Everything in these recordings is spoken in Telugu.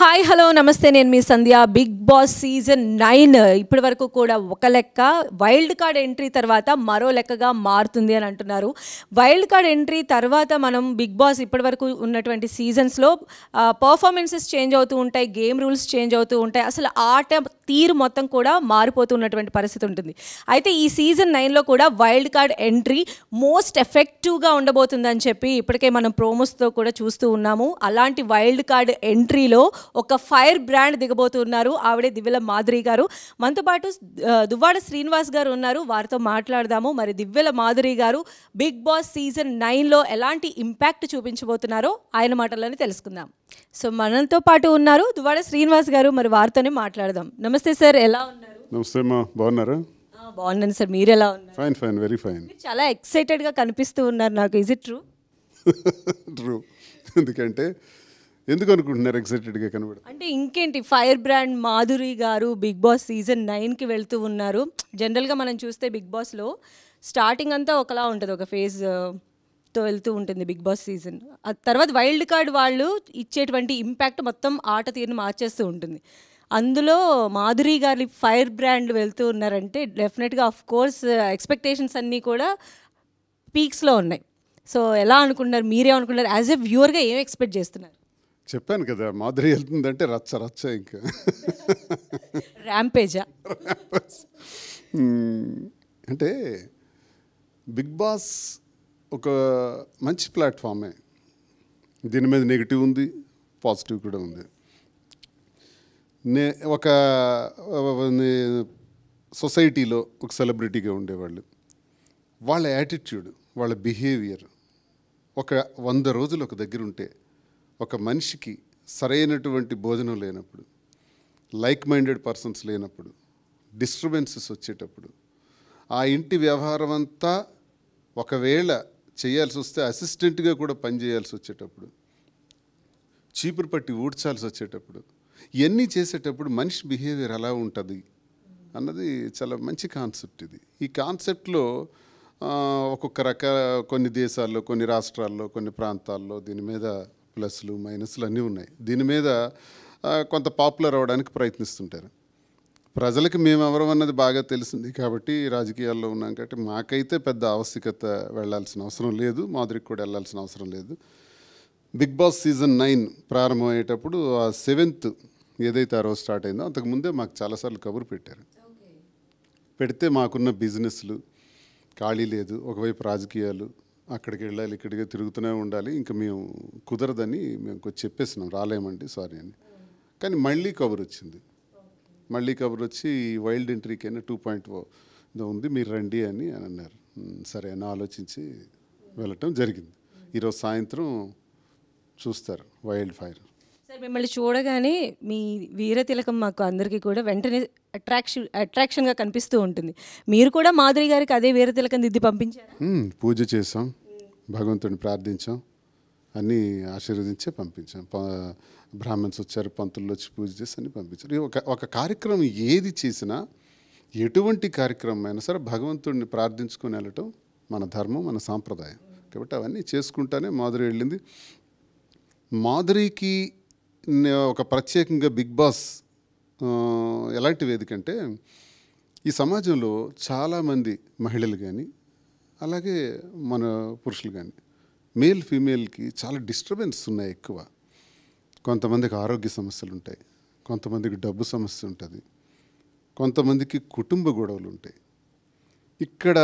హాయ్ హలో నమస్తే, నేను మీ సంధ్య. బిగ్ బాస్ సీజన్ 9 ఇప్పటి వరకు కూడా ఒక లెక్క, వైల్డ్ కార్డ్ ఎంట్రీ తర్వాత మరో లెక్కగా మారుతుంది అని అంటున్నారు. వైల్డ్ కార్డ్ ఎంట్రీ తర్వాత మనం బిగ్ బాస్ ఇప్పటి వరకు ఉన్నటువంటి సీజన్స్లో పర్ఫార్మెన్సెస్ చేంజ్ అవుతూ ఉంటాయి, గేమ్ రూల్స్ చేంజ్ అవుతూ ఉంటాయి, అసలు ఆట తీరు మొత్తం కూడా మారిపోతున్నటువంటి పరిస్థితి ఉంటుంది. అయితే ఈ సీజన్ 9లో కూడా వైల్డ్ కార్డ్ ఎంట్రీ మోస్ట్ ఎఫెక్టివ్గా ఉండబోతుందని చెప్పి ఇప్పటికే మనం ప్రోమోస్తో కూడా చూస్తూ ఉన్నాము. అలాంటి వైల్డ్ కార్డ్ ఎంట్రీలో ఒక ఫైర్ బ్రాండ్ దిగబోతున్నారు. ఆవిడే దివ్యల మాధురి గారు. మనతో పాటు దువ్వాడ శ్రీనివాస్ గారు ఉన్నారు, వారితో మాట్లాడదాము. మరి దివ్యల మాధురి గారు బిగ్ బాస్ సీజన్ 9లో ఎలాంటి ఇంపాక్ట్ చూపించబోతున్నారో ఆయన మాటల్లోనే తెలుసుకుందాం. సో మనతో పాటు ఉన్నారు దువ్వాడ శ్రీనివాస్ గారు, మరి వారితోనే మాట్లాడదాం. నమస్తే సార్, ఎలా ఉన్నారు? నమస్తే మా, బాగున్నారా? బాగున్నాను సార్, మీరు ఎలా ఉన్నారు? Fine fine, very fine. చాలా ఎక్సైటెడ్గా కనిపిస్తూ ఉన్నారు నాకు. Is it true? ట్రూ. ఎందుకు అనుకుంటున్నారు ఎక్సైటెడ్గా కనబడు? అంటే ఇంకేంటి, ఫైర్ బ్రాండ్ మాధురి గారు బిగ్ బాస్ సీజన్ 9కి వెళ్తూ ఉన్నారు. జనరల్గా మనం చూస్తే బిగ్ బాస్లో స్టార్టింగ్ అంతా ఒకలా ఉంటుంది, ఒక ఫేజ్తో వెళ్తూ ఉంటుంది బిగ్ బాస్ సీజన్. ఆ తర్వాత వైల్డ్ కార్డ్ వాళ్ళు ఇచ్చేటువంటి ఇంపాక్ట్ మొత్తం ఆట తీరుని మార్చేస్తూ ఉంటుంది. అందులో మాధురి గారి ఫైర్ బ్రాండ్ వెళ్తూ ఉన్నారంటే డెఫినెట్గా ఆఫ్ కోర్స్ ఎక్స్పెక్టేషన్స్ అన్నీ కూడా పీక్స్లో ఉన్నాయి. సో ఎలా అనుకుంటున్నారు, మీరేమనుకుంటున్నారు? యాజ్ ఎ వ్యూవర్గా ఏం ఎక్స్పెక్ట్ చేస్తున్నారు? చెప్పాను కదా, మాధురి వెళ్తుందంటే రచ్చ రచ్చ, ఇంకా ర్యాంపేజా? అంటే బిగ్ బాస్ ఒక మంచి ప్లాట్ఫామే. దీని మీద నెగిటివ్ ఉంది, పాజిటివ్ కూడా ఉంది. ఒక సొసైటీలో ఒక సెలబ్రిటీగా ఉండేవాళ్ళు, వాళ్ళ యాటిట్యూడ్, వాళ్ళ బిహేవియర్ ఒక 100 రోజులు ఒక దగ్గర ఉంటే, ఒక మనిషికి సరైనటువంటి భోజనం లేనప్పుడు, లైక్ మైండెడ్ పర్సన్స్ లేనప్పుడు, డిస్టర్బెన్సెస్ వచ్చేటప్పుడు, ఆ ఇంటి వ్యవహారం అంతా ఒకవేళ చేయాల్సి వస్తే అసిస్టెంట్గా కూడా పనిచేయాల్సి వచ్చేటప్పుడు, చీపురు పట్టి ఊడ్చాల్సి వచ్చేటప్పుడు, ఇవన్నీ చేసేటప్పుడు మనిషి బిహేవియర్ ఎలా ఉంటుంది అన్నది చాలా మంచి కాన్సెప్ట్ ఇది. ఈ కాన్సెప్ట్లో ఒక్కొక్క కొన్ని దేశాల్లో, కొన్ని రాష్ట్రాల్లో, కొన్ని ప్రాంతాల్లో దీని మీద ప్లస్లు మైనస్లు అన్నీ ఉన్నాయి. దీని మీద కొంత పాపులర్ అవ్వడానికి ప్రయత్నిస్తుంటారు. ప్రజలకి మేము ఎవరం అన్నది బాగా తెలిసింది కాబట్టి, రాజకీయాల్లో ఉన్నాం కాబట్టి మాకైతే పెద్ద ఆవశ్యకత వెళ్ళాల్సిన అవసరం లేదు, మాధురికి కూడా వెళ్ళాల్సిన అవసరం లేదు. బిగ్ బాస్ సీజన్ 9 ప్రారంభమయ్యేటప్పుడు ఆ 7th ఏదైతే ఆ రోజు స్టార్ట్ అయిందో అంతకుముందే మాకు చాలాసార్లు కబురు పెట్టారు. పెడితే మాకున్న బిజినెస్లు ఖాళీ లేదు, ఒకవైపు రాజకీయాలు, అక్కడికి వెళ్ళాలి, ఇక్కడికి తిరుగుతూనే ఉండాలి, ఇంకా మేము కుదరదని మేము కొంచెం చెప్పేసినాం, రాలేమండి సారీ అని. కానీ మళ్ళీ కబురు వచ్చింది. మళ్ళీ కబురు వచ్చి వైల్డ్ ఎంట్రీకైనా 2.0 ఉంది, మీరు రండి అని అన్నారు. సరే అని ఆలోచించి వెళ్ళటం జరిగింది. ఈరోజు సాయంత్రం చూస్తారు వైల్డ్ ఫైర్. సార్, మిమ్మల్ని చూడగానే మీ వీరతిలకం మాకు అందరికీ కూడా వెంటనే అట్రాక్షన్గా కనిపిస్తూ ఉంటుంది. మీరు కూడా మాధురి గారికి అదే వీరతిలకం దిద్ది పంపించారు? పూజ చేసాం, భగవంతుడిని ప్రార్థించాం, అన్నీ ఆశీర్వదించే పంపించాం. బ్రాహ్మణ్స్ వచ్చారు, పంతులు వచ్చి పూజ చేసి అన్నీ పంపించారు. ఒక కార్యక్రమం ఏది చేసినా, ఎటువంటి కార్యక్రమం అయినా సరే భగవంతుడిని ప్రార్థించుకొని వెళ్ళటం మన ధర్మం, మన సాంప్రదాయం. కాబట్టి అవన్నీ చేసుకుంటానే మాధురి వెళ్ళింది. మాధురికి ఒక ప్రత్యేకంగా బిగ్ బాస్ ఎలాంటి వేదిక అంటే, ఈ సమాజంలో చాలామంది మహిళలు కానీ, అలాగే మన పురుషులు కానీ, మేల్ ఫీమేల్కి చాలా డిస్టర్బెన్స్ ఉన్నాయి ఎక్కువ. కొంతమందికి ఆరోగ్య సమస్యలు ఉంటాయి, కొంతమందికి డబ్బు సమస్య ఉంటుంది, కొంతమందికి కుటుంబ గొడవలు ఉంటాయి. ఇక్కడ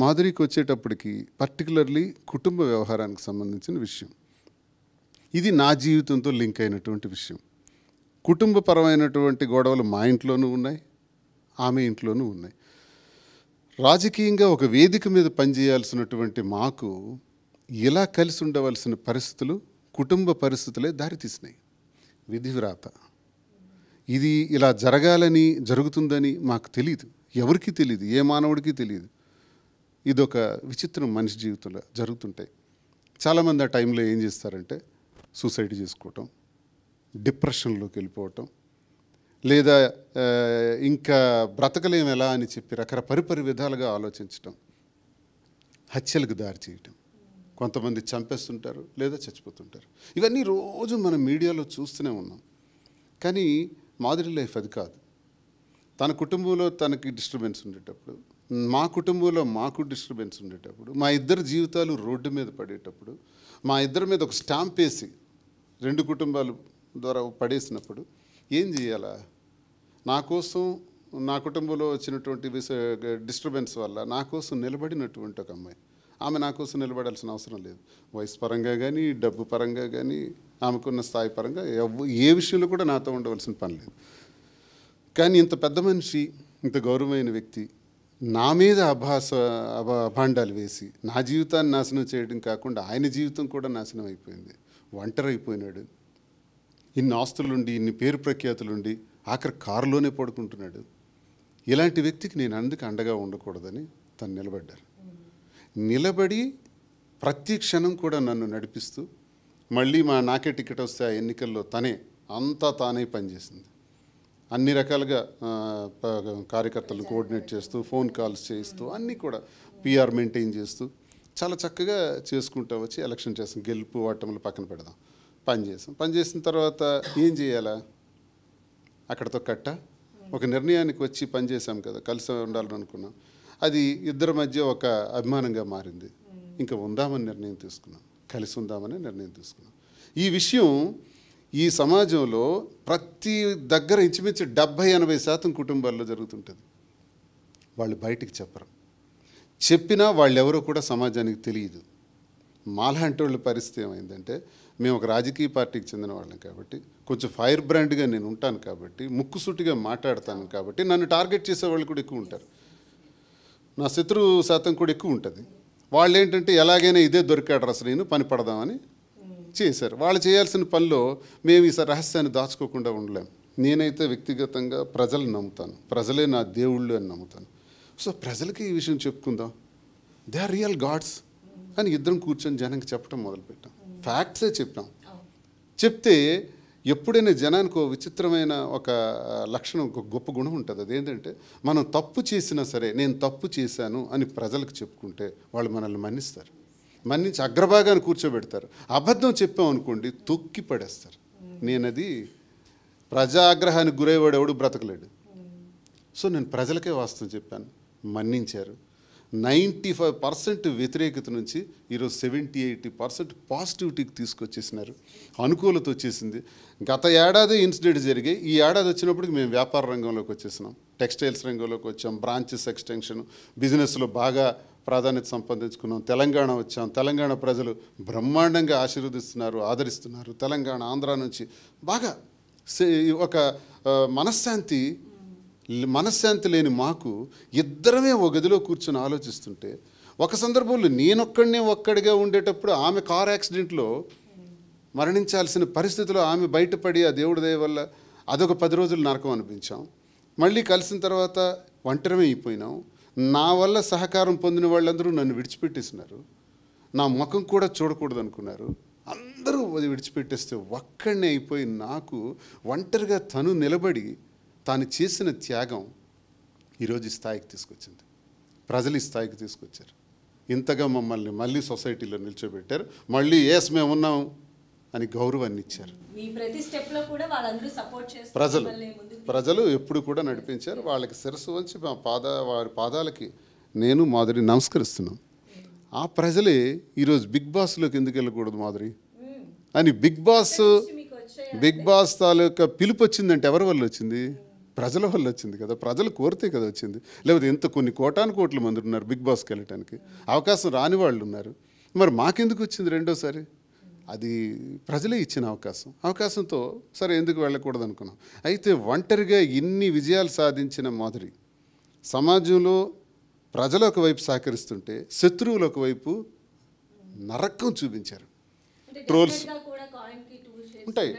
మాధురికి వచ్చేటప్పటికి పర్టికులర్లీ కుటుంబ వ్యవహారానికి సంబంధించిన విషయం. ఇది నా జీవితంతో లింక్ అయినటువంటి విషయం. కుటుంబపరమైనటువంటి గొడవలు మా ఇంట్లోనూ ఉన్నాయి, ఆమె ఇంట్లోనూ ఉన్నాయి. రాజకీయంగా ఒక వేదిక మీద పనిచేయాల్సినటువంటి మాకు ఇలా కలిసి ఉండవలసిన పరిస్థితులు, కుటుంబ పరిస్థితులే దారితీసినాయి. విధివ్రాత ఇది ఇలా జరగాలని, జరుగుతుందని మాకు తెలియదు, ఎవరికీ తెలియదు, ఏ మానవుడికి తెలియదు. ఇదొక విచిత్రం మనిషి జీవితంలో జరుగుతుంటాయి. చాలామంది ఆ టైంలో ఏం చేస్తారంటే సూసైడ్ చేసుకోవటం, డిప్రెషన్లోకి వెళ్ళిపోవటం, లేదా ఇంకా బ్రతకలేం ఎలా అని చెప్పి పరిపరి విధాలుగా ఆలోచించటం, హత్యలకు దారి చేయటం, కొంతమంది చంపేస్తుంటారు లేదా చచ్చిపోతుంటారు. ఇవన్నీ రోజు మనం మీడియాలో చూస్తూనే ఉన్నాం. కానీ మాధురి లైఫ్ అది కాదు. తన కుటుంబంలో తనకి డిస్టర్బెన్స్ ఉండేటప్పుడు, మా కుటుంబంలో మాకు డిస్టర్బెన్స్ ఉండేటప్పుడు, మా ఇద్దరు జీవితాలు రోడ్డు మీద పడేటప్పుడు, మా ఇద్దరి మీద ఒక స్టాంప్ వేసి 2 కుటుంబాలు ద్వారా పడేసినప్పుడు ఏం చేయాలా? నా కోసం, నా కుటుంబంలో వచ్చినటువంటి డిస్టర్బెన్స్ వల్ల నా కోసం నిలబడినటువంటి ఒక అమ్మాయి. ఆమె నా కోసం నిలబడాల్సిన అవసరం లేదు. వయసు పరంగా కానీ, డబ్బు పరంగా కానీ, ఆమెకున్న స్థాయి పరంగా ఏ విషయంలో కూడా నాతో ఉండవలసిన పని లేదు. కానీ ఇంత పెద్ద మనిషి, ఇంత గౌరవమైన వ్యక్తి నా మీద అభాండాలు వేసి నా జీవితాన్ని నాశనం చేయడం కాకుండా ఆయన జీవితం కూడా నాశనం అయిపోయింది. ఒంటరి అయిపోయినాడు. ఇన్ని ఆస్తులుండి, ఇన్ని పేరు ప్రఖ్యాతులుండి ఆఖరి కారులోనే పడుకుంటున్నాడు. ఇలాంటి వ్యక్తికి నేను అందుకు అండగా ఉండకూడదని తను నిలబడ్డారు. నిలబడి ప్రతి క్షణం కూడా నన్ను నడిపిస్తూ, మళ్ళీ నాకే టికెట్ వస్తే ఆ ఎన్నికల్లో అంతా తానే పనిచేసింది. అన్ని రకాలుగా కార్యకర్తలను కోఆర్డినేట్ చేస్తూ, ఫోన్ కాల్స్ చేస్తూ, అన్నీ కూడా పిఆర్ మెయింటైన్ చేస్తూ చాలా చక్కగా చేసుకుంటూ వచ్చి ఎలక్షన్ చేస్తాం. గెలుపు ఓటములు పక్కన పెడదాం, పనిచేసిన తర్వాత ఏం చేయాలా? అక్కడతో కట్ట. ఒక నిర్ణయానికి వచ్చి పనిచేసాం కదా, కలిసి ఉండాలని అనుకున్నాం. అది ఇద్దరి మధ్య ఒక అభిమానంగా మారింది. ఇంకా ఉందామని నిర్ణయం తీసుకున్నాం, కలిసి ఉందామని నిర్ణయం తీసుకున్నాం. ఈ విషయం ఈ సమాజంలో ప్రతి దగ్గర ఇంచుమించు 70-80% కుటుంబాల్లో జరుగుతుంటుంది. వాళ్ళు బయటికి చెప్పరు. చెప్పినా వాళ్ళెవరో కూడా సమాజానికి తెలియదు. మాలాంటి వాళ్ళ పరిస్థితి ఏమైందంటే, మేము ఒక రాజకీయ పార్టీకి చెందిన వాళ్ళం కాబట్టి, కొంచెం ఫైర్ బ్రాండ్గా నేను ఉంటాను కాబట్టి, ముక్కుసూటిగా మాట్లాడతాను కాబట్టి నన్ను టార్గెట్ చేసే వాళ్ళు కూడా ఎక్కువ ఉంటారు. నా శత్రు శాతం కూడా ఎక్కువ ఉంటుంది. వాళ్ళు ఏంటంటే ఎలాగైనా ఇదే దొరికాడు అసలు నేను పని పడదామని చేశారు. వాళ్ళు చేయాల్సిన పనిలో మేము ఈ రహస్యాన్ని దాచుకోకుండా ఉండలేం. నేనైతే వ్యక్తిగతంగా ప్రజలను నమ్ముతాను, ప్రజలే నా దేవుళ్ళు అని నమ్ముతాను. సో ప్రజలకి ఈ విషయం చెప్పుకుందాం, దే ఆర్ రియల్ గాడ్స్ అని ఇద్దరం కూర్చొని జనానికి చెప్పడం మొదలుపెట్టాం. ఫ్యాక్ట్సే చెప్పాం. చెప్తే ఎప్పుడైనా జనానికి ఒక విచిత్రమైన ఒక లక్షణం, ఒక గొప్ప గుణం ఉంటుంది. అదేంటంటే, మనం తప్పు చేసినా సరే నేను తప్పు చేశాను అని ప్రజలకు చెప్పుకుంటే వాళ్ళు మనల్ని మన్నిస్తారు, మన్నించి అగ్రభాగాన్ని కూర్చోబెడతారు. అబద్ధం చెప్పాం అనుకోండి, తొక్కి పడేస్తారు. నేనది ప్రజాగ్రహానికి గురయ్యేవాడు ఎవడు బ్రతకలేడు. సో నేను ప్రజలకే వాస్తవం చెప్పాను, మన్నించారు. 95% వ్యతిరేకత నుంచి ఈరోజు 70-80% పాజిటివిటీకి తీసుకొచ్చేసినారు. అనుకూలత వచ్చేసింది. గత ఏడాది ఇన్సిడెంట్ జరిగాయి, ఈ ఏడాది వచ్చినప్పటికి మేము వ్యాపార రంగంలోకి వచ్చేసినాం, టెక్స్టైల్స్ రంగంలోకి వచ్చాం, బ్రాంచెస్ ఎక్స్టెన్షన్, బిజినెస్లో బాగా ప్రాధాన్యత సంపాదించుకున్నాం. తెలంగాణ వచ్చాం, తెలంగాణ ప్రజలు బ్రహ్మాండంగా ఆశీర్వదిస్తున్నారు, ఆదరిస్తున్నారు. తెలంగాణ, ఆంధ్ర నుంచి బాగా ఒక మనశ్శాంతి లేని మాకు ఇద్దరమే ఒక గదిలో కూర్చొని ఆలోచిస్తుంటే, ఒక సందర్భంలో ఒక్కడిగా ఉండేటప్పుడు ఆమె కార్ యాక్సిడెంట్లో మరణించాల్సిన పరిస్థితిలో ఆమె బయటపడి ఆ దేవుడి దయ వల్ల అదొక 10 రోజులు నరకం అనిపించాం. మళ్ళీ కలిసిన తర్వాత ఒంటరిమే అయిపోయినాం. నా వల్ల సహకారం పొందిన వాళ్ళందరూ నన్ను విడిచిపెట్టేసినారు. నా ముఖం కూడా చూడకూడదు అనుకున్నారు. అందరూ అది విడిచిపెట్టేస్తే ఒక్కడినే అయిపోయి నాకు ఒంటరిగా తను నిలబడి తాను చేసిన త్యాగం ఈరోజు ఈ స్థాయికి తీసుకొచ్చింది. ప్రజలు ఈ స్థాయికి తీసుకొచ్చారు. ఇంతగా మమ్మల్ని మళ్ళీ సొసైటీలో నిల్చోబెట్టారు. మళ్ళీ మేము ఉన్నాం అని గౌరవాన్ని ఇచ్చారు. ప్రజలు ఎప్పుడు కూడా నడిపించారు. వాళ్ళకి శిరస్సు వంచి వారి పాదాలకి నేను మాధురి నమస్కరిస్తున్నాం. ఆ ప్రజలే ఈరోజు బిగ్ బాస్లోకి ఎందుకు వెళ్ళకూడదు మాధురి అని బిగ్ బాస్ తాలూకా పిలుపు వచ్చిందంటే ఎవరి వల్ల వచ్చింది? ప్రజల వల్ల వచ్చింది కదా. ప్రజలు కోరితే కదా వచ్చింది. లేకపోతే కొన్ని కోట్ల మంది ఉన్నారు బిగ్ బాస్కి వెళ్ళటానికి, అవకాశం రాని వాళ్ళు ఉన్నారు. మరి మాకెందుకు వచ్చింది రెండోసారి? అది ప్రజలే ఇచ్చిన అవకాశంతో సరే ఎందుకు వెళ్ళకూడదు అనుకున్నాం. అయితే ఒంటరిగా ఇన్ని విజయాలు సాధించిన మాధురి సమాజంలో ప్రజలు ఒకవైపు సహకరిస్తుంటే శత్రువులు ఒకవైపు నరకం చూపించారు. ట్రోల్స్ ఉంటాయి,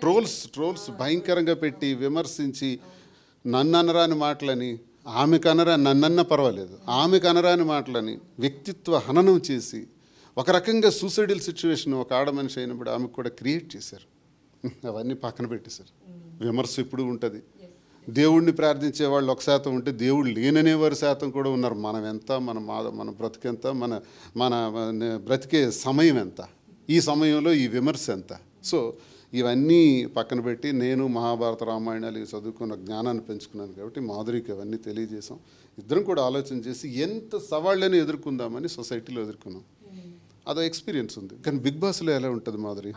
ట్రోల్స్ భయంకరంగా పెట్టి విమర్శించి నన్ను అనరాని మాటలని, ఆమెకు నన్నన్న పర్వాలేదు, ఆమెకు అనరాని మాటలని వ్యక్తిత్వ హననం చేసి ఒక రకంగా సూసైడల్ సిచ్యువేషన్ ఒక ఆడ మనిషి అయినప్పుడు ఆమెకు కూడా క్రియేట్ చేశారు. అవన్నీ పక్కన పెట్టేశారు. విమర్శ ఎప్పుడు ఉంటుంది. దేవుడిని ప్రార్థించే వాళ్ళు 1% ఉంటే దేవుడు లేననేవారు శాతం కూడా ఉన్నారు. మనం ఎంత, మన బ్రతికెంత, మన బ్రతికే సమయం ఎంత, ఈ సమయంలో ఈ విమర్శ ఎంత. సో ఇవన్నీ పక్కన పెట్టి నేను మహాభారత రామాయణాలు ఇవి చదువుకున్న జ్ఞానాన్ని పెంచుకున్నాను కాబట్టి మాధురికి అవన్నీ తెలియజేసాం. ఇద్దరం కూడా ఆలోచన చేసి ఎంత సవాళ్ళని ఎదుర్కొందామని సొసైటీలో ఎదుర్కొన్నాం. అదో ఎక్స్పీరియన్స్ ఉంది. కానీ బిగ్ బాస్లో ఎలా ఉంటుంది మాధురి?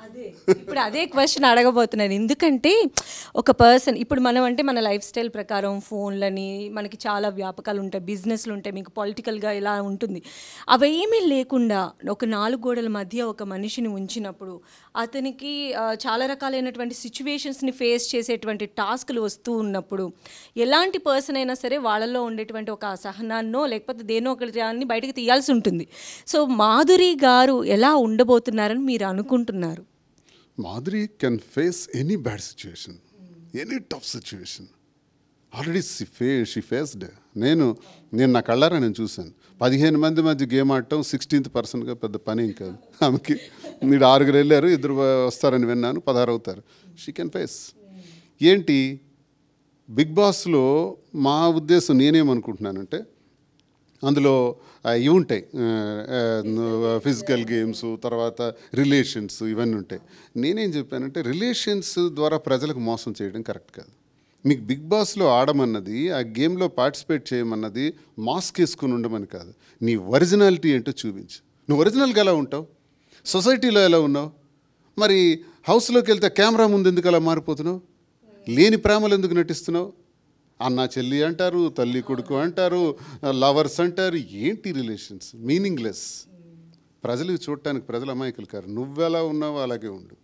ఇప్పుడు అదే క్వశ్చన్ అడగబోతున్నాను. ఎందుకంటే ఒక పర్సన్ ఇప్పుడు మనం అంటే మన లైఫ్ స్టైల్ ప్రకారం ఫోన్లని మనకి చాలా వ్యాపకాలు ఉంటాయి, బిజినెస్లు ఉంటాయి, మీకు పొలిటికల్గా ఇలా ఉంటుంది. అవేమీ లేకుండా ఒక 4 గోడల మధ్య ఒక మనిషిని ఉంచినప్పుడు అతనికి చాలా రకాలైనటువంటి సిచ్యువేషన్స్ని ఫేస్ చేసేటువంటి టాస్క్లు వస్తూ ఉన్నప్పుడు ఎలాంటి పర్సన్ అయినా సరే వాళ్ళలో ఉండేటువంటి ఒక అసహనాన్నో లేకపోతే దేనో ఒకటి దాన్ని బయటకు తీయాల్సి ఉంటుంది. సో మాధురి గారు ఎలా ఉండబోతున్నారని మీరు అనుకుంటున్నారు? Madhuri can face any bad situation, any tough situation. Already she faced. నేను నా కళ్ళారా నేను చూశాను. 15 మంది మధ్య గేమ్ ఆడటం 16th పర్సన్గా పెద్ద పని ఇంకా ఆమెకి. మీరు 6 వెళ్ళారు, 2 వస్తారని విన్నాను, 16 అవుతారు. She can face. ఏంటి బిగ్ బాస్లో మా ఉద్దేశం నేనేమనుకుంటున్నానంటే అందులో ఇవి ఉంటాయి, ఫిజికల్ గేమ్స్, తర్వాత రిలేషన్స్, ఇవన్నీ ఉంటాయి. నేనేం చెప్పానంటే రిలేషన్స్ ద్వారా ప్రజలకు మోసం చేయడం కరెక్ట్ కాదు. మీకు బిగ్ బాస్లో ఆడమన్నది, ఆ గేమ్లో పార్టిసిపేట్ చేయమన్నది మాస్క్ వేసుకుని ఉండమని కాదు. నీ ఒరిజినాలిటీ ఏంటో చూపించు. నువ్వు ఒరిజినల్గా ఎలా ఉంటావు, సొసైటీలో ఎలా ఉన్నావు, మరి హౌస్లోకి వెళ్తే కెమెరా ముందు ఎందుకు అలా మారిపోతున్నావు, లేని ప్రేమలు ఎందుకు నటిస్తున్నావు, అన్న చెల్లి అంటారు, తల్లి కొడుకు అంటారు, లవర్స్ అంటారు. ఏంటి రిలేషన్స్? మీనింగ్లెస్. ప్రజలు చూడటానికి ప్రజలు అమాయకులు కారు. నువ్వెలా ఉన్నావో అలాగే ఉండు.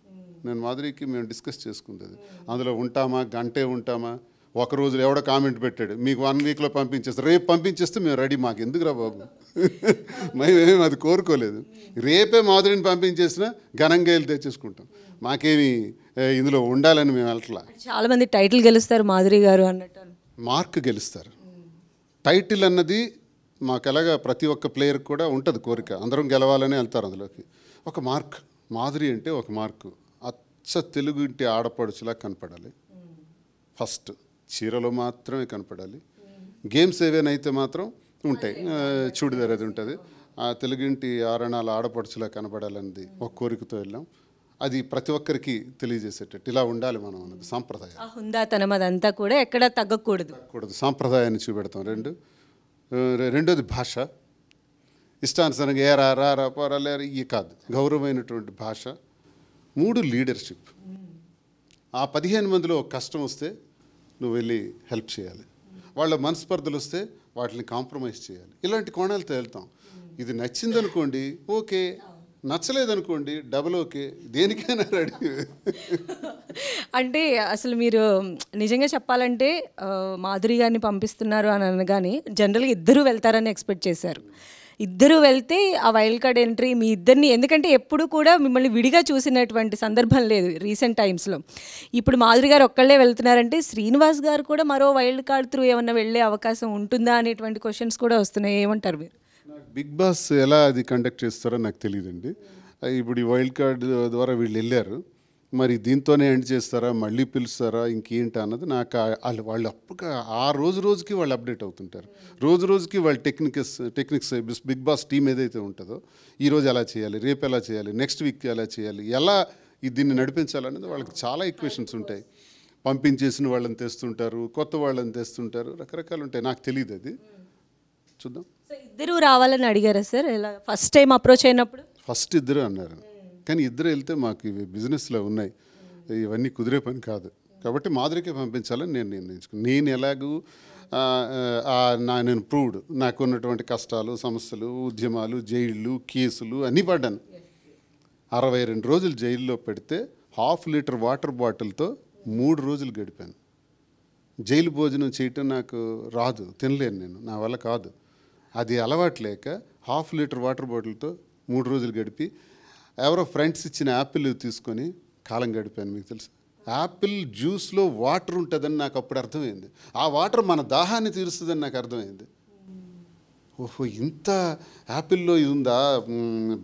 నేను మాధురికి మేము డిస్కస్ చేసుకుంది. అందులో ఉంటామా, గంటే ఉంటామా? ఒక రోజు ఎవడో కామెంట్ పెట్టాడు, మీకు 1 వీక్లో పంపించేస్తారు, రేపు పంపించేస్తే మేము రెడీ, మాకు ఎందుకురా బాబు, మేమేమి అది కోరుకోలేదు. రేపే మాధురిని పంపించేసినా ఘనంగా వెళ్ళి తెచ్చేసుకుంటాం, మాకేమి ఇందులో ఉండాలని మేము వెళ్ళట్లా. చాలామంది టైటిల్ గెలుస్తారు మాధురి గారు అన్నట్టు, మార్క్ గెలుస్తారు. టైటిల్ అన్నది మాకు ఎలాగా ప్రతి ఒక్క ప్లేయర్ కూడా ఉంటుంది కోరిక, అందరం గెలవాలని వెళ్తారు అందులోకి. ఒక మార్క్, మాధురి అంటే ఒక మార్కు. అచ్చ తెలుగు ఇంటి ఆడపడుచులా కనపడాలి. ఫస్ట్ చీరలో మాత్రమే కనపడాలి. గేమ్స్ ఏవైనా మాత్రం ఉంటాయి, చూడిదార్ అది ఉంటుంది. ఆ తెలుగింటి ఆరణాల ఆడపడుచులా కనపడాలన్నది ఒక కోరికతో వెళ్ళాం. అది ప్రతి ఒక్కరికి తెలియజేసేటట్టు ఇలా ఉండాలి మనం అన్నది సాంప్రదాయం. హుందాతనం అదంతా కూడా ఎక్కడ తగ్గకూడదు. సాంప్రదాయాన్ని చూపెడతాం. రెండోది భాష. ఇష్టానుసారంగా ఏరా రా పోరాలేరు ఇవి కాదు, గౌరవమైనటువంటి భాష. 3 లీడర్షిప్. ఆ 15 మందిలో ఒక కష్టం వస్తే నువ్వు వెళ్ళి హెల్ప్ చేయాలి, వాళ్ళ మనస్పర్ధలు వస్తే వాటిని కాంప్రమైజ్ చేయాలి. ఇలాంటి కోణాలతో వెళ్తాం. ఇది నచ్చిందనుకోండి ఓకే, నచ్చలేదనుకోండి డబుల్ ఓకే, దేనికైనా రెడీ. అంటే అసలు మీరు నిజంగా చెప్పాలంటే మాధురి గారిని పంపిస్తున్నారు అని అనగానే జనరల్గా ఇద్దరు వెళ్తారని ఎక్స్పెక్ట్ చేశారు. ఇద్దరు వెళ్తే ఆ వైల్డ్ కార్డ్ ఎంట్రీ మీ ఇద్దరిని, ఎందుకంటే ఎప్పుడు కూడా మిమ్మల్ని విడిగా చూసినటువంటి సందర్భం లేదు రీసెంట్ టైమ్స్లో. ఇప్పుడు మాధురి గారు ఒక్కళ్ళే వెళ్తున్నారంటే శ్రీనివాస్ గారు కూడా మరో వైల్డ్ కార్డ్ త్రూ ఏమన్నా వెళ్ళే అవకాశం ఉంటుందా అనేటువంటి క్వశ్చన్స్ కూడా వస్తున్నాయి. ఏమంటారు మీరు? బిగ్ బాస్ ఎలా అది కండక్ట్ చేస్తారో నాకు తెలియదండి. ఇప్పుడు ఈ వైల్డ్ కార్డ్ ద్వారా వీళ్ళు వెళ్ళారు, మరి దీంతోనే ఎండ్ చేస్తారా, మళ్ళీ పిలుస్తారా, ఇంకేంటి అన్నది నాకు వాళ్ళు అప్పుడు ఆ రోజుకి వాళ్ళు అప్డేట్ అవుతుంటారు. రోజుకి వాళ్ళ టెక్నిక్స్ బిగ్ బాస్ టీం ఏదైతే ఉంటుందో ఈరోజు ఎలా చేయాలి, రేపు ఎలా చేయాలి, నెక్స్ట్ వీక్ ఎలా చేయాలి, ఎలా దీన్ని నడిపించాలనేది వాళ్ళకి చాలా ఈక్వేషన్స్ ఉంటాయి. పంపించేసిన వాళ్ళని తెస్తుంటారు, కొత్త వాళ్ళని తెస్తుంటారు, రకరకాలు ఉంటాయి. నాకు తెలియదు, అది చూద్దాం. ఇద్దరు రావాలని అడిగారా సార్ ఎలా ఫస్ట్ టైం అప్రోచ్ అయినప్పుడు? ఫస్ట్ ఇద్దరు అన్నారు, కానీ ఇద్దరు వెళ్తే మాకు ఇవి బిజినెస్లో ఉన్నాయి, ఇవన్నీ కుదిరే పని కాదు. కాబట్టి మాధురికే పంపించాలని నేను నిర్ణయించుకున్నాను. నేను ఎలాగూ నేను ప్రూవ్డ్, నాకు ఉన్నటువంటి కష్టాలు, సమస్యలు, ఉద్యమాలు, జైళ్ళు, కేసులు అన్నీ పడ్డాను. 62 రోజులు జైల్లో పెడితే 1/2 లీటర్ వాటర్ బాటిల్తో 3 రోజులు గడిపాను. జైలు భోజనం చేయటం నాకు రాదు, తినలేను నేను, నా వల్ల కాదు. అది అలవాటు లేక 1/2 లీటర్ వాటర్ బాటిల్తో 3 రోజులు గడిపి ఎవరో ఫ్రెండ్స్ ఇచ్చిన యాపిల్ తీసుకొని కాలం గడిపాను. మీకు తెలుసు, యాపిల్ జ్యూస్లో వాటర్ ఉంటుందని నాకు అప్పుడు అర్థమైంది. ఆ వాటర్ మన దాహాన్ని తీరుస్తుందని నాకు అర్థమైంది. ఓహో, ఇంత యాపిల్లో ఇది ఉందా,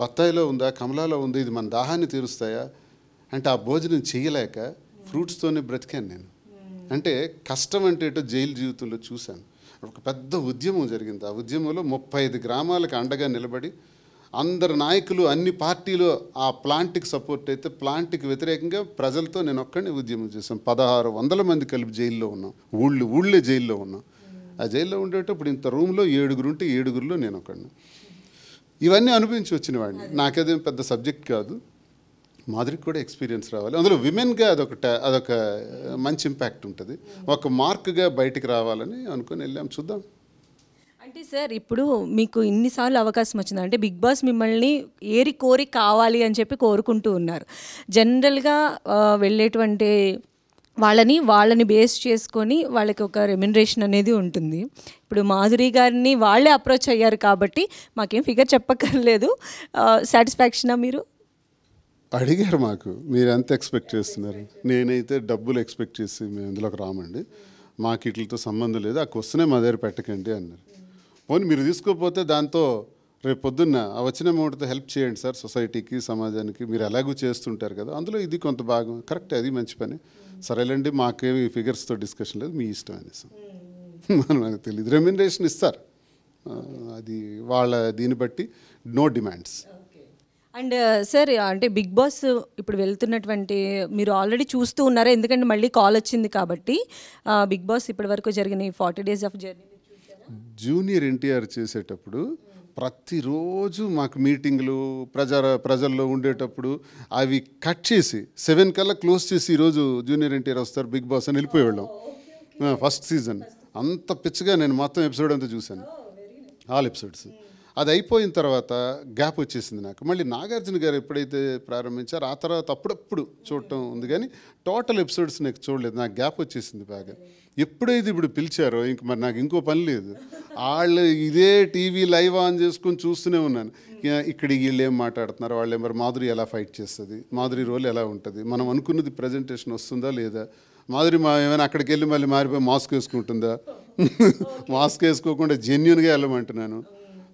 బత్తాయిలో ఉందా, కమలాలో ఉందా, ఇది మన దాహాన్ని తీరుస్తాయా అంటే ఆ భోజనం చేయలేక ఫ్రూట్స్తోనే బ్రతికాను నేను. అంటే కష్టం అంటే ఏటో జైలు జీవితంలో చూశాను. ఒక పెద్ద ఉద్యమం జరిగింది. ఆ ఉద్యమంలో 35 గ్రామాలకు అండగా నిలబడి అందరు నాయకులు అన్ని పార్టీలు ఆ ప్లాంట్కి సపోర్ట్ అయితే ప్లాంట్కి వ్యతిరేకంగా ప్రజలతో నేను ఒక్కడిని ఉద్యమం చేశాను. 1600 మంది కలిపి జైల్లో ఉన్నాం, ఊళ్ళే జైల్లో ఉన్నాం. ఆ జైల్లో ఉండేటప్పుడు ఇంత రూమ్లో 7 ఉంటే 7లో నేను ఒకడిని. ఇవన్నీ అనిపించి వచ్చిన వాడిని. నాకేదేం పెద్ద సబ్జెక్ట్ కాదు. మాధురికి కూడా ఎక్స్పీరియన్స్ రావాలి, అందులో విమెన్గా అదొక మంచి ఇంపాక్ట్ ఉంటుంది. ఒక మార్క్గా బయటికి రావాలని అనుకుని వెళ్ళాం, చూద్దాం. అంటే సార్ ఇప్పుడు మీకు ఇన్నిసార్లు అవకాశం వచ్చింది అంటే బిగ్ బాస్ మిమ్మల్ని ఏరి కోరి కావాలి అని చెప్పి కోరుకుంటూ ఉన్నారు. జనరల్గా వెళ్ళేటువంటి వాళ్ళని బేస్ చేసుకొని వాళ్ళకి ఒక రెమ్యునరేషన్ అనేది ఉంటుంది. ఇప్పుడు మాధురి గారిని వాళ్ళే అప్రోచ్ అయ్యారు కాబట్టి మాకేం ఫిగర్ చెప్పక్కర్లేదు. సాటిస్ఫాక్షనా మీరు? అడిగారు మాకు, మీరు ఎంత ఎక్స్పెక్ట్ చేస్తున్నారు? నేనైతే డబ్బులు ఎక్స్పెక్ట్ చేసి మేము ఇందులోకి రామండి, మాకు వీటితో సంబంధం లేదు, ఆ క్వశ్చనే మా దగ్గర పెట్టకండి అన్నారు. పోనీ మీరు తీసుకోకపోతే దాంతో రేపు పొద్దున్న ఆ వచ్చిన అమౌంట్తో హెల్ప్ చేయండి సార్ సొసైటీకి, సమాజానికి, మీరు ఎలాగూ చేస్తుంటారు కదా, అందులో ఇది కొంత భాగం, కరెక్ట్, అది మంచి పని, సరేలేండి మాకేమి ఫిగర్స్తో డిస్కషన్ లేదు, మీ ఇష్టం అనేసి. మనకు తెలియదు, రెమ్యునరేషన్ ఇస్తారు, అది వాళ్ళ దీన్ని బట్టి, నో డిమాండ్స్. అండ్ సార్ అంటే బిగ్ బాస్ ఇప్పుడు వెళ్తున్నటువంటి మీరు ఆల్రెడీ చూస్తూ ఉన్నారా? ఎందుకంటే మళ్ళీ కాల్ వచ్చింది కాబట్టి. బిగ్ బాస్ ఇప్పటి వరకు జరిగిన 40 days of journey junior NTR చేసేటప్పుడు ప్రతిరోజు మాకు మీటింగ్లు ప్రజల్లో ఉండేటప్పుడు అవి కట్ చేసి 7 కల్లా క్లోజ్ చేసి ఈరోజు జూనియర్ ఎన్టీఆర్ వస్తారు బిగ్ బాస్ అని వెళ్ళిపోయేవాళ్ళం. ఫస్ట్ సీజన్ అంత పిచ్చిగా నేను మొత్తం ఎపిసోడ్ అంతా చూశాను, ఆల్ ఎపిసోడ్స్. అది అయిపోయిన తర్వాత గ్యాప్ వచ్చేసింది నాకు. మళ్ళీ నాగార్జున గారు ఎప్పుడైతే ప్రారంభించారో ఆ తర్వాత అప్పుడప్పుడు చూడటం ఉంది, కానీ టోటల్ ఎపిసోడ్స్ నాకు చూడలేదు, నాకు గ్యాప్ వచ్చేసింది బాగా. ఎప్పుడైతే ఇప్పుడు పిలిచారో ఇంక మరి నాకు ఇంకో పని లేదు, వాళ్ళు ఇదే టీవీ లైవ్ ఆన్ చేసుకొని చూస్తూనే ఉన్నాను. ఇక్కడ వీళ్ళు ఏం మాట్లాడుతున్నారు, వాళ్ళు మరి మాధురి ఎలా ఫైట్ చేస్తుంది, మాధురి రోల్ ఎలా ఉంటుంది, మనం అనుకున్నది ప్రజెంటేషన్ వస్తుందా లేదా, మాధురి ఏమైనా అక్కడికి వెళ్ళి మళ్ళీ మారిపోయి మాస్క్ వేసుకుంటుందా, మాస్క్ వేసుకోకుండా జెన్యున్గా వెళ్ళమంటున్నాను,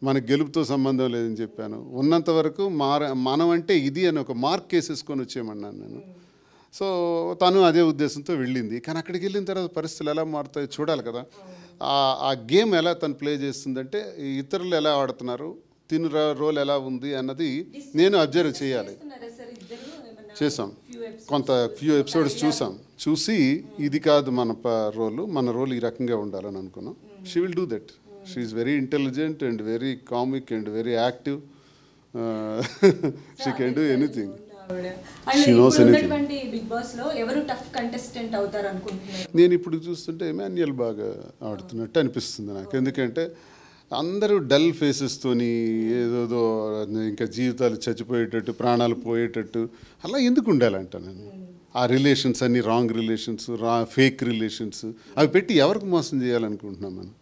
మనకు గెలుపుతో సంబంధం లేదని చెప్పాను. ఉన్నంత వరకు మనం అంటే ఇది అని ఒక మార్క్ వేసేసుకొని వచ్చేయమన్నాను నేను. సో తను అదే ఉద్దేశంతో వెళ్ళింది. కానీ అక్కడికి వెళ్ళిన తర్వాత పరిస్థితులు ఎలా మారుతాయో చూడాలి కదా. ఆ గేమ్ ఎలా తను ప్లే చేస్తుందంటే ఇతరులు ఎలా ఆడుతున్నారు, తిను రోల్ ఎలా ఉంది అన్నది నేను అబ్జర్వ్ చేయాలి. చేసాం, ఫ్యూ ఎపిసోడ్స్ చూసి ఇది కాదు మన రోల్ ఈ రకంగా ఉండాలని అనుకున్నాం. She will do that. She is very intelligent and very comic and very active. She can do anything. She knows anything. Big boss లో ఎవరు టఫ్ కంటెస్టెంట్ అవుతారు అనుకుంటున్నారు? నేను ఇప్పుడు చూస్తుంటే ఎమాన్యుయల్ బాగా ఆడుతున్నట్టు అనిపిస్తుంది నాకు. ఎందుకంటే అందరూ డల్ ఫేసెస్తోని ఏదోదో ఇంకా జీవితాలు చచ్చిపోయేటట్టు, ప్రాణాలు పోయేటట్టు అలా ఎందుకు ఉండాలంట నేను. ఆ రిలేషన్స్ అన్ని రాంగ్ రిలేషన్స్, ఫేక్ రిలేషన్స్ అవి పెట్టి ఎవరికి మోసం చేయాలనుకుంటున్నాం మనం.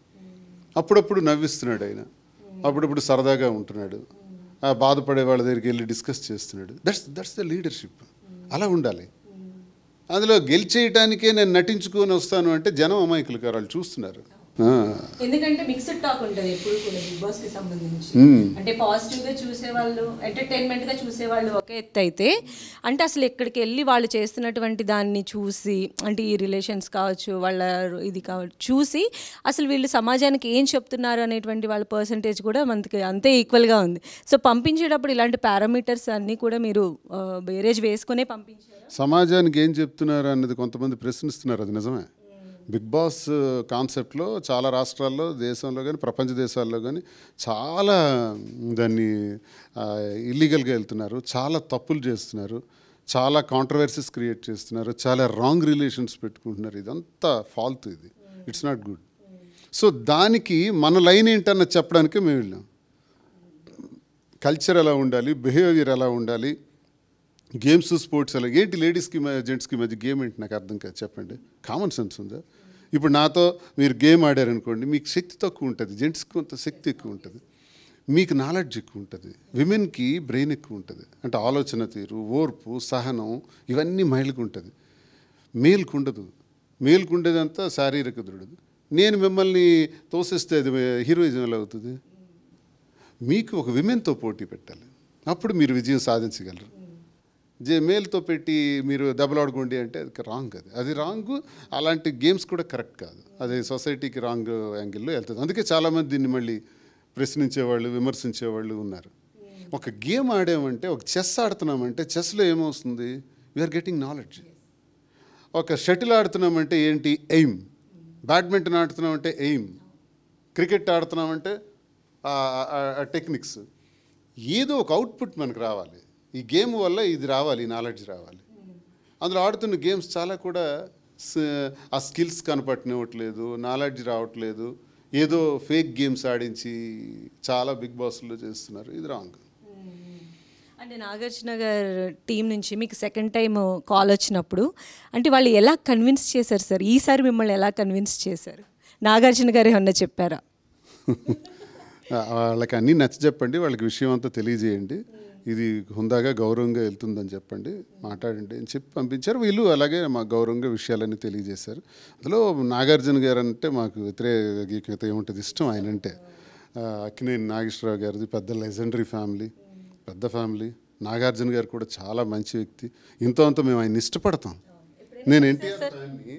అప్పుడప్పుడు నవ్విస్తున్నాడు ఆయన, అప్పుడప్పుడు సరదాగా ఉంటున్నాడు, బాధపడే వాళ్ళ దగ్గరికి వెళ్ళి డిస్కస్ చేస్తున్నాడు. That's the leadership. అలా ఉండాలి. అందులో గెలిచేయటానికే నేను నటించుకొని వస్తాను అంటే జనం అమాయకులు కారు, వాళ్ళు చూస్తున్నారు. ఎందుకంటే మిక్స్డ్ టాక్ ఉంటుంది ఎప్పుడు కూడా బిగ్ బాస్ కి సంబంధించి. అంటే పాజిటివ్ గా చూసేవాళ్ళు, ఎంటర్టైన్మెంట్ గా చూసేవాళ్ళు ఒక ఎత్తు అయితే, అంటే అసలు ఇక్కడికి వెళ్ళి వాళ్ళు చేస్తున్నటువంటి దాన్ని చూసి, అంటే ఈ రిలేషన్స్ కావచ్చు, వాళ్ళ ఇది కావచ్చు చూసి అసలు వీళ్ళు సమాజానికి ఏం చెప్తున్నారు అనేటువంటి వాళ్ళ పర్సంటేజ్ కూడా మనకి అంతే ఈక్వల్గా ఉంది. సో పంపించేటప్పుడు ఇలాంటి పారామీటర్స్ అన్నీ కూడా మీరు బేరేజ్ వేసుకునే పంపించారు. సమాజానికి ఏం చెప్తున్నారు అన్నది కొంతమంది ప్రశ్నిస్తున్నారు, అది నిజమే. బిగ్ బాస్ కాన్సెప్ట్లో చాలా రాష్ట్రాల్లో, దేశంలో కానీ ప్రపంచ దేశాల్లో కానీ చాలా దాన్ని ఇల్లీగల్గా వెళ్తున్నారు, చాలా తప్పులు చేస్తున్నారు, చాలా కాంట్రవర్సీస్ క్రియేట్ చేస్తున్నారు, చాలా రాంగ్ రిలేషన్స్ పెట్టుకుంటున్నారు. ఇదంతా ఫాల్తు, ఇది ఇట్స్ నాట్ గుడ్. సో దానికి మన లైన్ ఏంటన్నది చెప్పడానికే మేము వెళ్ళాం. కల్చర్ ఎలా ఉండాలి, బిహేవియర్ ఎలా ఉండాలి, గేమ్స్ స్పోర్ట్స్ ఎలా, ఏంటి లేడీస్కి జెంట్స్కి మధ్య గేమ్ ఏంటి నాకు అర్థం కాదు, చెప్పండి. కామన్ సెన్స్ ఉందా? ఇప్పుడు నాతో మీరు గేమ్ ఆడారనుకోండి, మీకు శక్తి తక్కువ ఉంటుంది, జెంట్స్కి కొంత శక్తి ఎక్కువ ఉంటుంది, మీకు నాలెడ్జ్ ఎక్కువ ఉంటుంది, విమెన్కి బ్రెయిన్ ఎక్కువ ఉంటుంది, అంటే ఆలోచన తీరు, ఓర్పు, సహనం ఇవన్నీ మహిళకు ఉంటుంది, మేల్కు ఉండదు. మేల్కు ఉండేదంతా శారీరక దృఢత. నేను మిమ్మల్ని తోసేస్తే అది హీరోయిజం ఎలా అవుతుంది? మీకు ఒక విమెన్తో పోటీ పెట్టాలి, అప్పుడు మీరు విజయం సాధించగలరు. మేల్తో పెట్టి మీరు దెబ్బలాడుకోండి అంటే అది రాంగ్, అది రాంగ్. అలాంటి గేమ్స్ కూడా కరెక్ట్ కాదు, అది సొసైటీకి రాంగ్ యాంగిల్లో వెళ్తుంది. అందుకే చాలామంది దీన్ని మళ్ళీ ప్రశ్నించేవాళ్ళు, విమర్శించేవాళ్ళు ఉన్నారు. ఒక గేమ్ ఆడామంటే, ఒక చెస్ ఆడుతున్నామంటే చెస్లో ఏమవుతుంది, వీఆర్ గెటింగ్ నాలెడ్జ్. ఒక షటిల్ ఆడుతున్నామంటే ఏంటి, ఎయిమ్. బ్యాడ్మింటన్ ఆడుతున్నామంటే ఎయిమ్. క్రికెట్ ఆడుతున్నామంటే టెక్నిక్స్. ఏదో ఒక అవుట్పుట్ మనకు రావాలి. ఈ గేమ్ వల్ల ఇది రావాలి, ఈ నాలెడ్జ్ రావాలి. అందులో ఆడుతున్న గేమ్స్ చాలా కూడా ఆ స్కిల్స్ కనపట్నివ్వట్లేదు, నాలెడ్జ్ రావట్లేదు. ఏదో ఫేక్ గేమ్స్ ఆడించి చాలా బిగ్ బాస్లో చేస్తున్నారు. ఇది రాంగ్. అంటే నాగార్జున గారు టీం నుంచి మీకు సెకండ్ టైం కాల్ వచ్చినప్పుడు అంటే వాళ్ళు ఎలా కన్విన్స్ చేశారు సార్? ఈసారి మిమ్మల్ని ఎలా కన్విన్స్ చేశారు? నాగార్జున గారు ఏమన్నా చెప్పారా? వాళ్ళకి అన్నీ నచ్చ చెప్పండి, వాళ్ళకి విషయం అంతా తెలియజేయండి, ఇది హుందాగా గౌరవంగా వెళ్తుందని చెప్పండి, మాట్లాడండి అని చెప్పి పంపించారు. వీళ్ళు అలాగే మా గౌరవంగా విషయాలన్నీ తెలియజేశారు. అందులో నాగార్జున గారు అంటే మాకు వ్యతిరేకత ఏముంటుంది, ఇష్టం ఆయన అంటే. అక్కినేని నాగేశ్వరరావు గారిది పెద్ద లెజెండరీ ఫ్యామిలీ, పెద్ద ఫ్యామిలీ. నాగార్జున గారు కూడా చాలా మంచి వ్యక్తి. ఇంతో అంతా మేము ఆయన ఇష్టపడతాం. నేను ఎన్టీఆర్ ఫ్యాన్ని.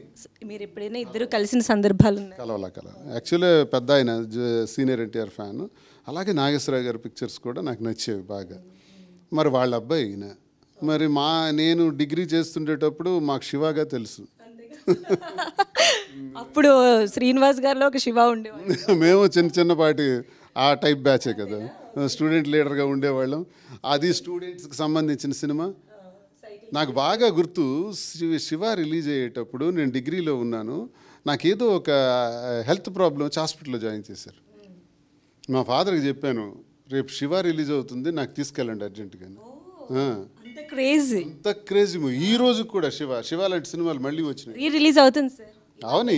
మీరు ఎప్పుడైనా ఇద్దరు కలిసిన సందర్భాలు కలవాలా యాక్చువల్లీ పెద్ద ఆయన సీనియర్ ఎన్టీఆర్ ఫ్యాన్. అలాగే నాగేశ్వరరావు గారి పిక్చర్స్ కూడా నాకు నచ్చేవి బాగా. మరి వాళ్ళ అబ్బాయి ఈయన. మరి నేను డిగ్రీ చేస్తుండేటప్పుడు మాకు శివగా తెలుసు. అప్పుడు శ్రీనివాస్ గారిలో ఒక శివ ఉండేవాళ్ళు. మేము చిన్నపాటి ఆ టైప్ బ్యాచే కదా, స్టూడెంట్ లీడర్గా ఉండేవాళ్ళం. అది స్టూడెంట్స్కి సంబంధించిన సినిమా. నాకు బాగా గుర్తు, శివ రిలీజ్ అయ్యేటప్పుడు నేను డిగ్రీలో ఉన్నాను. నాకేదో ఒక హెల్త్ ప్రాబ్లం వచ్చి హాస్పిటల్లో జాయిన్ చేశారు. మా ఫాదర్కి చెప్పాను, రేపు శివ రిలీజ్ అవుతుంది, నాకు తీసుకెళ్ళండి అర్జెంటుగా. అంత క్రేజీ. అంత క్రేజీ. ఈ రోజు కూడా శివ లాంటి సినిమాలు మళ్ళీ వచ్చినాయి, రిలీజ్ అవుతుంది సార్. అవును,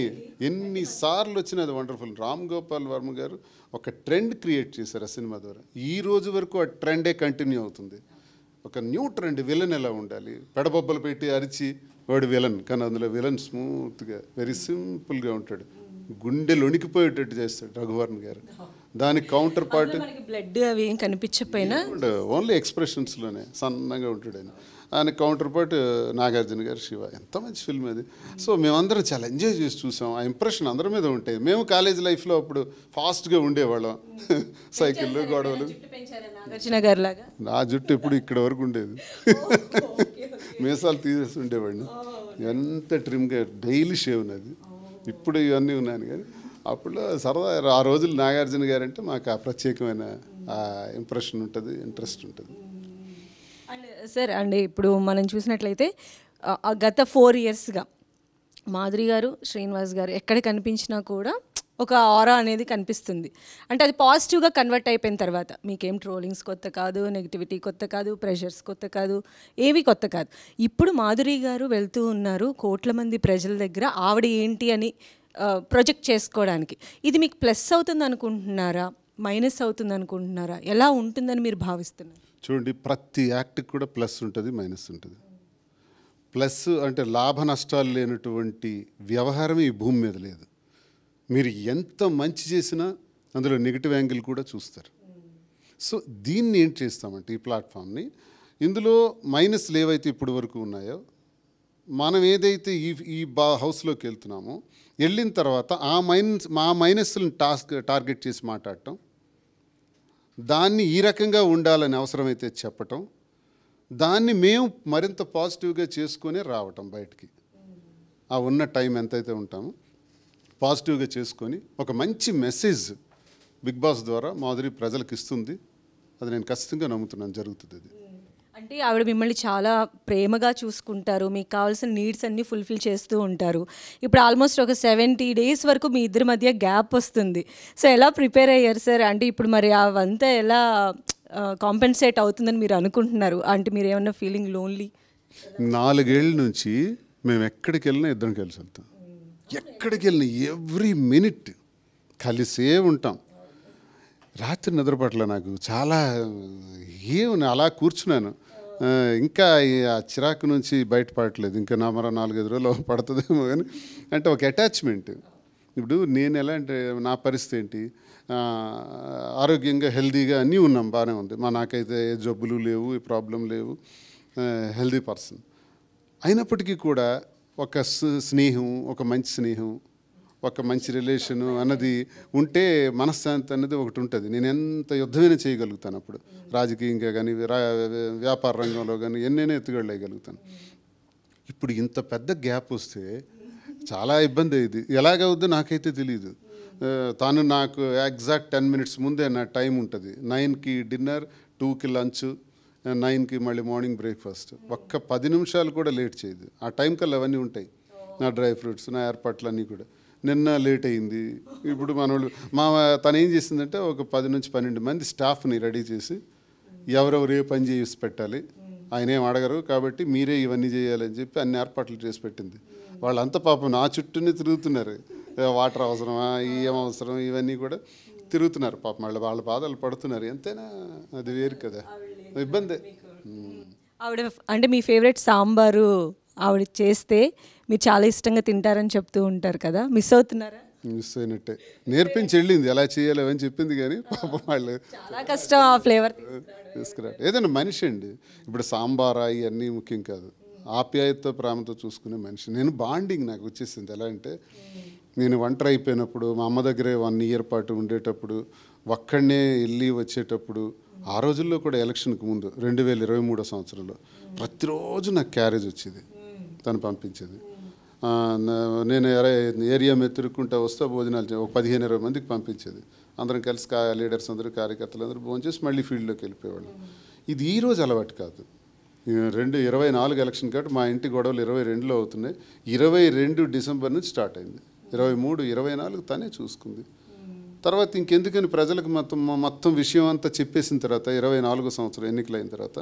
ఎన్నిసార్లు వచ్చినా అది వండర్ఫుల్. రామ్ గోపాల్ వర్మ గారు ఒక ట్రెండ్ క్రియేట్ చేశారు ఆ సినిమా ద్వారా. ఈ రోజు వరకు ఆ ట్రెండే కంటిన్యూ అవుతుంది. ఒక న్యూ ట్రెండ్, విలన్ ఎలా ఉండాలి, పెడబొబ్బలు పెట్టి అరిచి వాడు విలన్, కానీ అందులో విలన్ స్మూత్గా వెరీ సింపుల్గా ఉంటాడు, గుండె లొణికిపోయేటట్టు చేస్తాడు రఘువర్మ గారు. దానికి కౌంటర్ పార్ట్ బ్లడ్ అవి ఏం కనిపించకపోయినా ఓన్లీ ఎక్స్ప్రెషన్స్లోనే సన్నగా ఉంటాడు ఆయన. ఆయన కౌంటర్ పార్ట్ నాగార్జున గారు శివ. ఎంత మంచి ఫిల్మ్ అది. సో మేమందరం చాలా ఎంజాయ్ చేసి చూసాం. ఆ ఇంప్రెషన్ అందరి మీద ఉంటాయి. మేము కాలేజ్ లైఫ్లో అప్పుడు ఫాస్ట్గా ఉండేవాళ్ళం, సైకిళ్ళు, గొడవలు. నాగార్జున గారు లాగా నా జుట్టు ఎప్పుడు ఇక్కడ వరకు ఉండేది, మీసాలు తీసేసి ఉండేవాడిని. ఎంత ట్రిమ్గా డైలీ షేవ్ ఉన్నది. ఇప్పుడు ఇవన్నీ ఉన్నాను కానీ అప్పుడు సరదా. ఆ రోజులు నాగార్జున గారు అంటే మాకు ఆ ప్రత్యేకమైన ఇంప్రెషన్ ఉంటుంది, ఇంట్రెస్ట్ ఉంటుంది. అండ్ సార్, అండ్ ఇప్పుడు మనం చూసినట్లయితే గత 4 yearsగా మాధురి గారు, శ్రీనివాస్ గారు ఎక్కడ కనిపించినా కూడా ఒక ఆరా అనేది కనిపిస్తుంది. అంటే అది పాజిటివ్గా కన్వర్ట్ అయిపోయిన తర్వాత మీకేం ట్రోలింగ్స్ కొత్త కాదు, నెగిటివిటీ కొత్త కాదు, ప్రెషర్స్ కొత్త కాదు, ఏవి కొత్త కాదు. ఇప్పుడు మాధురి గారు వెళ్తూ ఉన్నారు కోట్ల మంది ప్రజల దగ్గర ఆవిడ ఏంటి అని ప్రొజెక్ట్ చేసుకోవడానికి. ఇది మీకు ప్లస్ అవుతుంది అనుకుంటున్నారా, మైనస్ అవుతుంది అనుకుంటున్నారా, ఎలా ఉంటుందని మీరు భావిస్తున్నారు? చూడండి, ప్రతి యాక్ట్కి కూడా ప్లస్ ఉంటుంది, మైనస్ ఉంటుంది. ప్లస్ అంటే లాభ నష్టాలు లేనటువంటి వ్యవహారం ఈ భూమి మీద లేదు. మీరు ఎంత మంచి చేసినా అందులో నెగిటివ్ యాంగిల్ కూడా చూస్తారు. సో దీన్ని ఏం చేస్తామంటే ఈ ప్లాట్ఫామ్ని, ఇందులో మైనస్లు ఏవైతే ఇప్పటి వరకు ఉన్నాయో, మనం ఏదైతే ఈ హౌస్లోకి వెళ్తున్నామో వెళ్ళిన తర్వాత మా మైనస్లను టార్గెట్ చేసి మాట్లాడటం, దాన్ని ఈ రకంగా ఉండాలని అవసరమైతే చెప్పటం, దాన్ని మేము మరింత పాజిటివ్గా చేసుకొని రావటం బయటికి. ఆ ఉన్న టైం ఎంతైతే ఉంటామో పాజిటివ్గా చేసుకొని ఒక మంచి మెసేజ్ బిగ్ బాస్ ద్వారా మాధురి ప్రజలకు ఇస్తుంది. అది నేను ఖచ్చితంగా నమ్ముతున్నాను, జరుగుతుంది అది. అంటే ఆవిడ మిమ్మల్ని చాలా ప్రేమగా చూసుకుంటారు, మీకు కావాల్సిన నీడ్స్ అన్నీ ఫుల్ఫిల్ చేస్తూ ఉంటారు. ఇప్పుడు ఆల్మోస్ట్ ఒక 70 days వరకు మీ ఇద్దరి మధ్య గ్యాప్ వస్తుంది. సో ఎలా ప్రిపేర్ అయ్యారు సార్? అంటే ఇప్పుడు మరి అవంతా ఎలా కాంపెన్సేట్ అవుతుందని మీరు అనుకుంటున్నారు? అంటే మీరు ఏమన్నా ఫీలింగ్ లోన్లీ? 4 ఏళ్ళ నుంచి మేము ఎక్కడికి వెళ్ళినా ఇద్దరం కలిసి వెళ్తాం. ఎక్కడికి వెళ్ళినా ఎవ్రీ మినిట్ కలిసే ఉంటాం. రాత్రి నిద్రపట్ల నాకు చాలా అలా కూర్చున్నాను. ఇంకా ఆ చిరాకు నుంచి బయటపడట్లేదు. ఇంకా మరో 4-5 రోజులు పడుతుందేమో కానీ, అంటే ఒక అటాచ్మెంట్. ఇప్పుడు నేను ఎలా అంటే, నా పరిస్థితి ఏంటి, ఆరోగ్యంగా హెల్దీగా అన్నీ ఉన్నాం, బాగానే ఉంది. నాకైతే ఏ జబ్బులు లేవు, ఏ ప్రాబ్లం లేవు, హెల్దీ పర్సన్. అయినప్పటికీ కూడా ఒక స్నేహం, ఒక మంచి స్నేహం, ఒక మంచి రిలేషను అన్నది ఉంటే మనశ్శాంతి అన్నది ఒకటి ఉంటుంది. నేను ఎంత యుద్ధమైనా చేయగలుగుతాను అప్పుడు, రాజకీయంగా కానీ వ్యాపార రంగంలో కానీ ఎన్నైనా ఎత్తుగడలేయగలుగుతాను. ఇప్పుడు ఇంత పెద్ద గ్యాప్ వస్తే చాలా ఇబ్బంది అయ్యింది. ఎలాగవుద్దో నాకైతే తెలియదు. తాను నాకు ఎగ్జాక్ట్ 10 minutes ముందే నా టైం ఉంటుంది. 9కి డిన్నర్, 2కి లంచ్, 9కి మళ్ళీ మార్నింగ్ బ్రేక్ఫాస్ట్. ఒక్క 10 నిమిషాలు కూడా లేట్ చేయదు. ఆ టైం కల్లా అవన్నీ ఉంటాయి, నా డ్రై ఫ్రూట్స్, నా ఏర్పాట్లు అన్నీ కూడా. నిన్న లేట్ అయింది. ఇప్పుడు మనోళ్ళు తను ఏం చేసిందంటే ఒక 10 నుంచి 12 మంది స్టాఫ్ని రెడీ చేసి ఎవరెవరు ఏ పని చేసి పెట్టాలి, ఆయన ఏం అడగరు కాబట్టి మీరే ఇవన్నీ చేయాలని చెప్పి అన్ని ఏర్పాట్లు చేసి పెట్టింది. వాళ్ళంతా పాపం నా చుట్టూనే తిరుగుతున్నారు. వాటర్ అవసరమా, ఏం అవసరం, ఇవన్నీ కూడా తిరుగుతున్నారు పాపం. వాళ్ళ బాధలు పడుతున్నారు. ఎంతైనా అది వేరు కదా, ఇబ్బందే. ఆవిడ అంటే మీ ఫేవరెట్ సాంబారు ఆవిడ చేస్తే మీరు చాలా ఇష్టంగా తింటారని చెప్తూ ఉంటారు కదా, మిస్ అవుతున్నారా? మిస్ అయినట్టే. నేర్పించి వెళ్ళింది ఎలా చేయాలి అని చెప్పింది, కానీ పాపం వాళ్ళు చాలా కష్టం ఆ ఫ్లేవర్ తీసుకురా. ఏదైనా మనిషి అండి, ఇప్పుడు సాంబారా ఇవన్నీ ముఖ్యం కాదు, ఆప్యాయతతో ప్రేమతో చూసుకునే మనిషి. నేను బాండింగ్ నాకు వచ్చేసింది. ఎలా అంటే నేను ఒంటరి అయిపోయినప్పుడు, మా అమ్మ దగ్గరే 1 year పాటు ఉండేటప్పుడు, ఒక్కడనే వెళ్ళి వచ్చేటప్పుడు, ఆ రోజుల్లో కూడా ఎలక్షన్కి ముందు 2023 సంవత్సరంలో ప్రతిరోజు నాకు క్యారేజ్ వచ్చేది, తను పంపించేది. నేను ఏరియా మీద తిరుక్కుంటా వస్తే భోజనాలు ఒక 15-20 మందికి పంపించేది. అందరం కలిసి లీడర్స్ అందరూ, కార్యకర్తలు అందరూ భోజనం చేసి మళ్ళీ ఫీల్డ్లోకి వెళ్ళిపోయేవాళ్ళు. ఇది ఈరోజు అలవాటు కాదు. 2024 ఎలక్షన్ కాబట్టి మా ఇంటి గొడవలు 22లో అవుతున్నాయి. 22 డిసెంబర్ నుంచి స్టార్ట్ అయింది. 23, 24 తనే చూసుకుంది. తర్వాత ఇంకెందుకని ప్రజలకు మొత్తం విషయం అంతా చెప్పేసిన తర్వాత 24 సంవత్సరం ఎన్నికలైన తర్వాత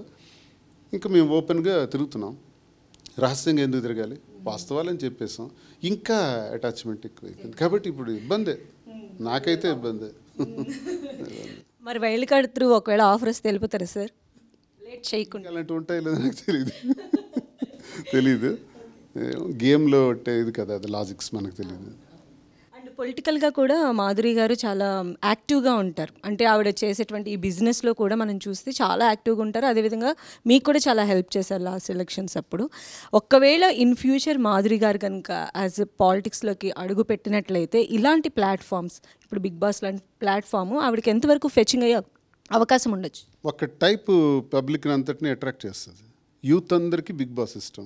ఇంకా మేము ఓపెన్గా తిరుగుతున్నాం. రహస్యంగా ఎందుకు తిరగాలి, వాస్తవాలని చెప్పేసాం. ఇంకా అటాచ్మెంట్ ఎక్కువైపోయింది కాబట్టి ఇప్పుడు ఇబ్బందే, నాకైతే ఇబ్బందే. మరి వైల్డ్ కార్డ్ త్రూ ఒకవేళ ఆఫర్ వస్తే వెళ్ళిపోతారా సార్? లేట్ చేయకుండా. అలాంటివి ఉంటాయి లేదు నాకు తెలీదు. గేమ్లో ఇది కదా, అది లాజిక్స్ మనకు తెలియదు. అండ్ పొలిటికల్గా కూడా మాధురి గారు చాలా యాక్టివ్గా ఉంటారు. అంటే ఆవిడ చేసేటువంటి ఈ బిజినెస్లో కూడా మనం చూస్తే చాలా యాక్టివ్గా ఉంటారు. అదేవిధంగా మీకు కూడా చాలా హెల్ప్ చేశారు లాస్ట్ ఎలక్షన్స్ అప్పుడు. ఒక్కవేళ ఇన్ ఫ్యూచర్ మాధురి గారు కనుక యాజ్ పాలిటిక్స్లోకి అడుగు పెట్టినట్లయితే ఇలాంటి ప్లాట్ఫామ్స్, ఇప్పుడు బిగ్ బాస్ లాంటి ప్లాట్ఫామ్ ఆవిడకి ఎంతవరకు ఫెచింగ్ అయ్యే అవకాశం ఉండొచ్చు? ఒక టైపు పబ్లిక్ని అంతటిని అట్రాక్ట్ చేస్తుంది. యూత్ అందరికీ బిగ్ బాస్ ఇష్టం.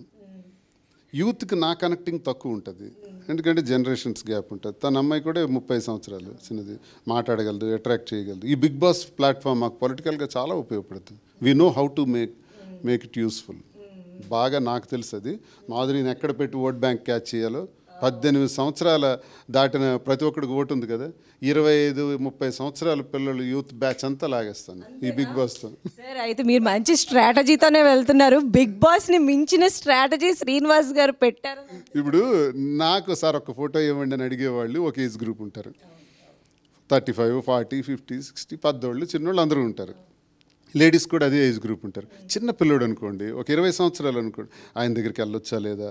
యూత్కి నా కనెక్టింగ్ తక్కువ ఉంటుంది, ఎందుకంటే జనరేషన్స్ గ్యాప్ ఉంటుంది. తన అమ్మాయి కూడా 30 సంవత్సరాలు చిన్నది, మాట్లాడగలదు, అట్రాక్ట్ చేయగలదు. ఈ బిగ్ బాస్ ప్లాట్ఫామ్ మాకు పొలిటికల్గా చాలా ఉపయోగపడుతుంది. We know how to make it useful. బాగా నాకు తెలుసు అది. మాధురిని ఎక్కడ పెట్టి ఓట్ బ్యాంక్ క్యాచ్ చేయాలో. 18 సంవత్సరాల దాటిన ప్రతి ఒక్కడికి ఓటు ఉంది కదా, 25-30 సంవత్సరాల పిల్లలు యూత్ బ్యాచ్ అంతా లాగేస్తాను ఈ బిగ్ బాస్తో. సార్ అయితే మీరు మంచి స్ట్రాటజీతోనే వెళ్తున్నారు. బిగ్ బాస్ని మించిన స్ట్రాటజీ శ్రీనివాస్ గారు పెట్టారు. ఇప్పుడు నాకు సార్ ఒక ఫోటో ఇవ్వండి అని అడిగేవాళ్ళు ఒక ఏజ్ గ్రూప్ ఉంటారు, 35, 40, 50, 60, పెద్దోళ్ళు, చిన్నోళ్ళు అందరూ ఉంటారు. లేడీస్ కూడా అదే ఏజ్ గ్రూప్ ఉంటారు. చిన్న పిల్లోడు అనుకోండి, ఒక 20 సంవత్సరాలు అనుకోండి, ఆయన దగ్గరికి వెళ్ళొచ్చా లేదా,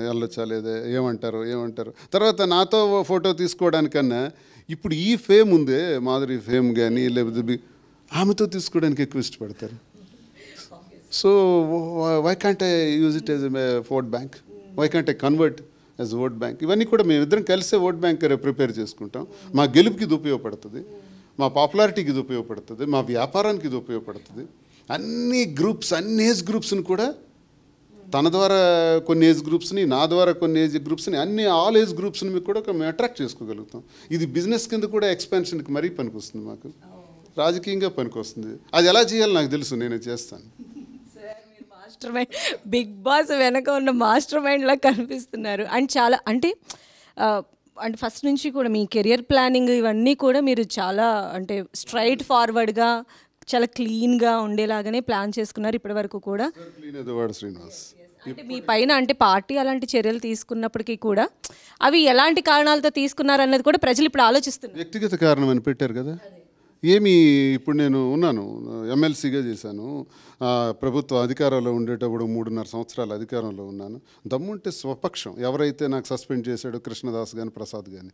వెళ్ళొచ్చా లేదా, ఏమంటారు. తర్వాత నాతో ఫోటో తీసుకోవడానికన్నా ఇప్పుడు ఈ ఫేమ్ ఉందే, మాధురి ఫేమ్ కానీ లేకపోతే ఆమెతో తీసుకోవడానికి ఎక్కువ ఇష్టపడతారు. So why can't I use it as a vote bank, why can't I convert as vote bank. ఇవన్నీ కూడా మేమిద్దరం కలిసే ఓట్ బ్యాంక్ ప్రిపేర్ చేసుకుంటాం. మా గెలుపుకి ఇది ఉపయోగపడుతుంది, మా పాపులారిటీకి ఇది ఉపయోగపడుతుంది, మా వ్యాపారానికి ఇది ఉపయోగపడుతుంది. అన్ని గ్రూప్స్, అన్ని ఏజ్ గ్రూప్స్ని కూడా తన ద్వారా కొన్ని ఏజ్ గ్రూప్స్ని, నా ద్వారా కొన్ని ఏజ్ గ్రూప్స్ని, ఆల్ ఏజ్ గ్రూప్స్ని కూడా మేము అట్రాక్ట్ చేసుకోగలుగుతాం. ఇది బిజినెస్ కింద కూడా ఎక్స్పాన్షన్కి మరీ పనికొస్తుంది, మాకు రాజకీయంగా పనికొస్తుంది. అది ఎలా చేయాలో నాకు తెలుసు, నేను చేస్తాను. మాస్టర్ మైండ్, బిగ్ బాస్ వెనక ఉన్న మాస్టర్ మైండ్లా కనిపిస్తున్నారు. అండ్ చాలా అంటే ఫస్ట్ నుంచి కూడా మీ కెరియర్ ప్లానింగ్ ఇవన్నీ కూడా మీరు చాలా అంటే స్ట్రైట్ ఫార్వర్డ్గా చాలా క్లీన్గా ఉండేలాగానే ప్లాన్ చేసుకున్నారు ఇప్పటి వరకు కూడా. అంటే మీ పైన అంటే పార్టీ అలాంటి చర్యలు తీసుకున్నప్పటికీ కూడా అవి ఎలాంటి కారణాలతో తీసుకున్నారు అన్నది కూడా ప్రజలు ఇప్పుడు ఆలోచిస్తున్నారు. వ్యక్తిగత కారణం అని పెట్టారు కదా, ఏమి ఇప్పుడు నేను ఉన్నాను, ఎమ్మెల్సీగా చేశాను, ప్రభుత్వ అధికారంలో ఉండేటప్పుడు 3.5 సంవత్సరాల అధికారంలో ఉన్నాను. దమ్ముంటే స్వపక్షం ఎవరైతే నాకు సస్పెండ్ చేశాడో, కృష్ణదాస్ కానీ ప్రసాద్ కానీ,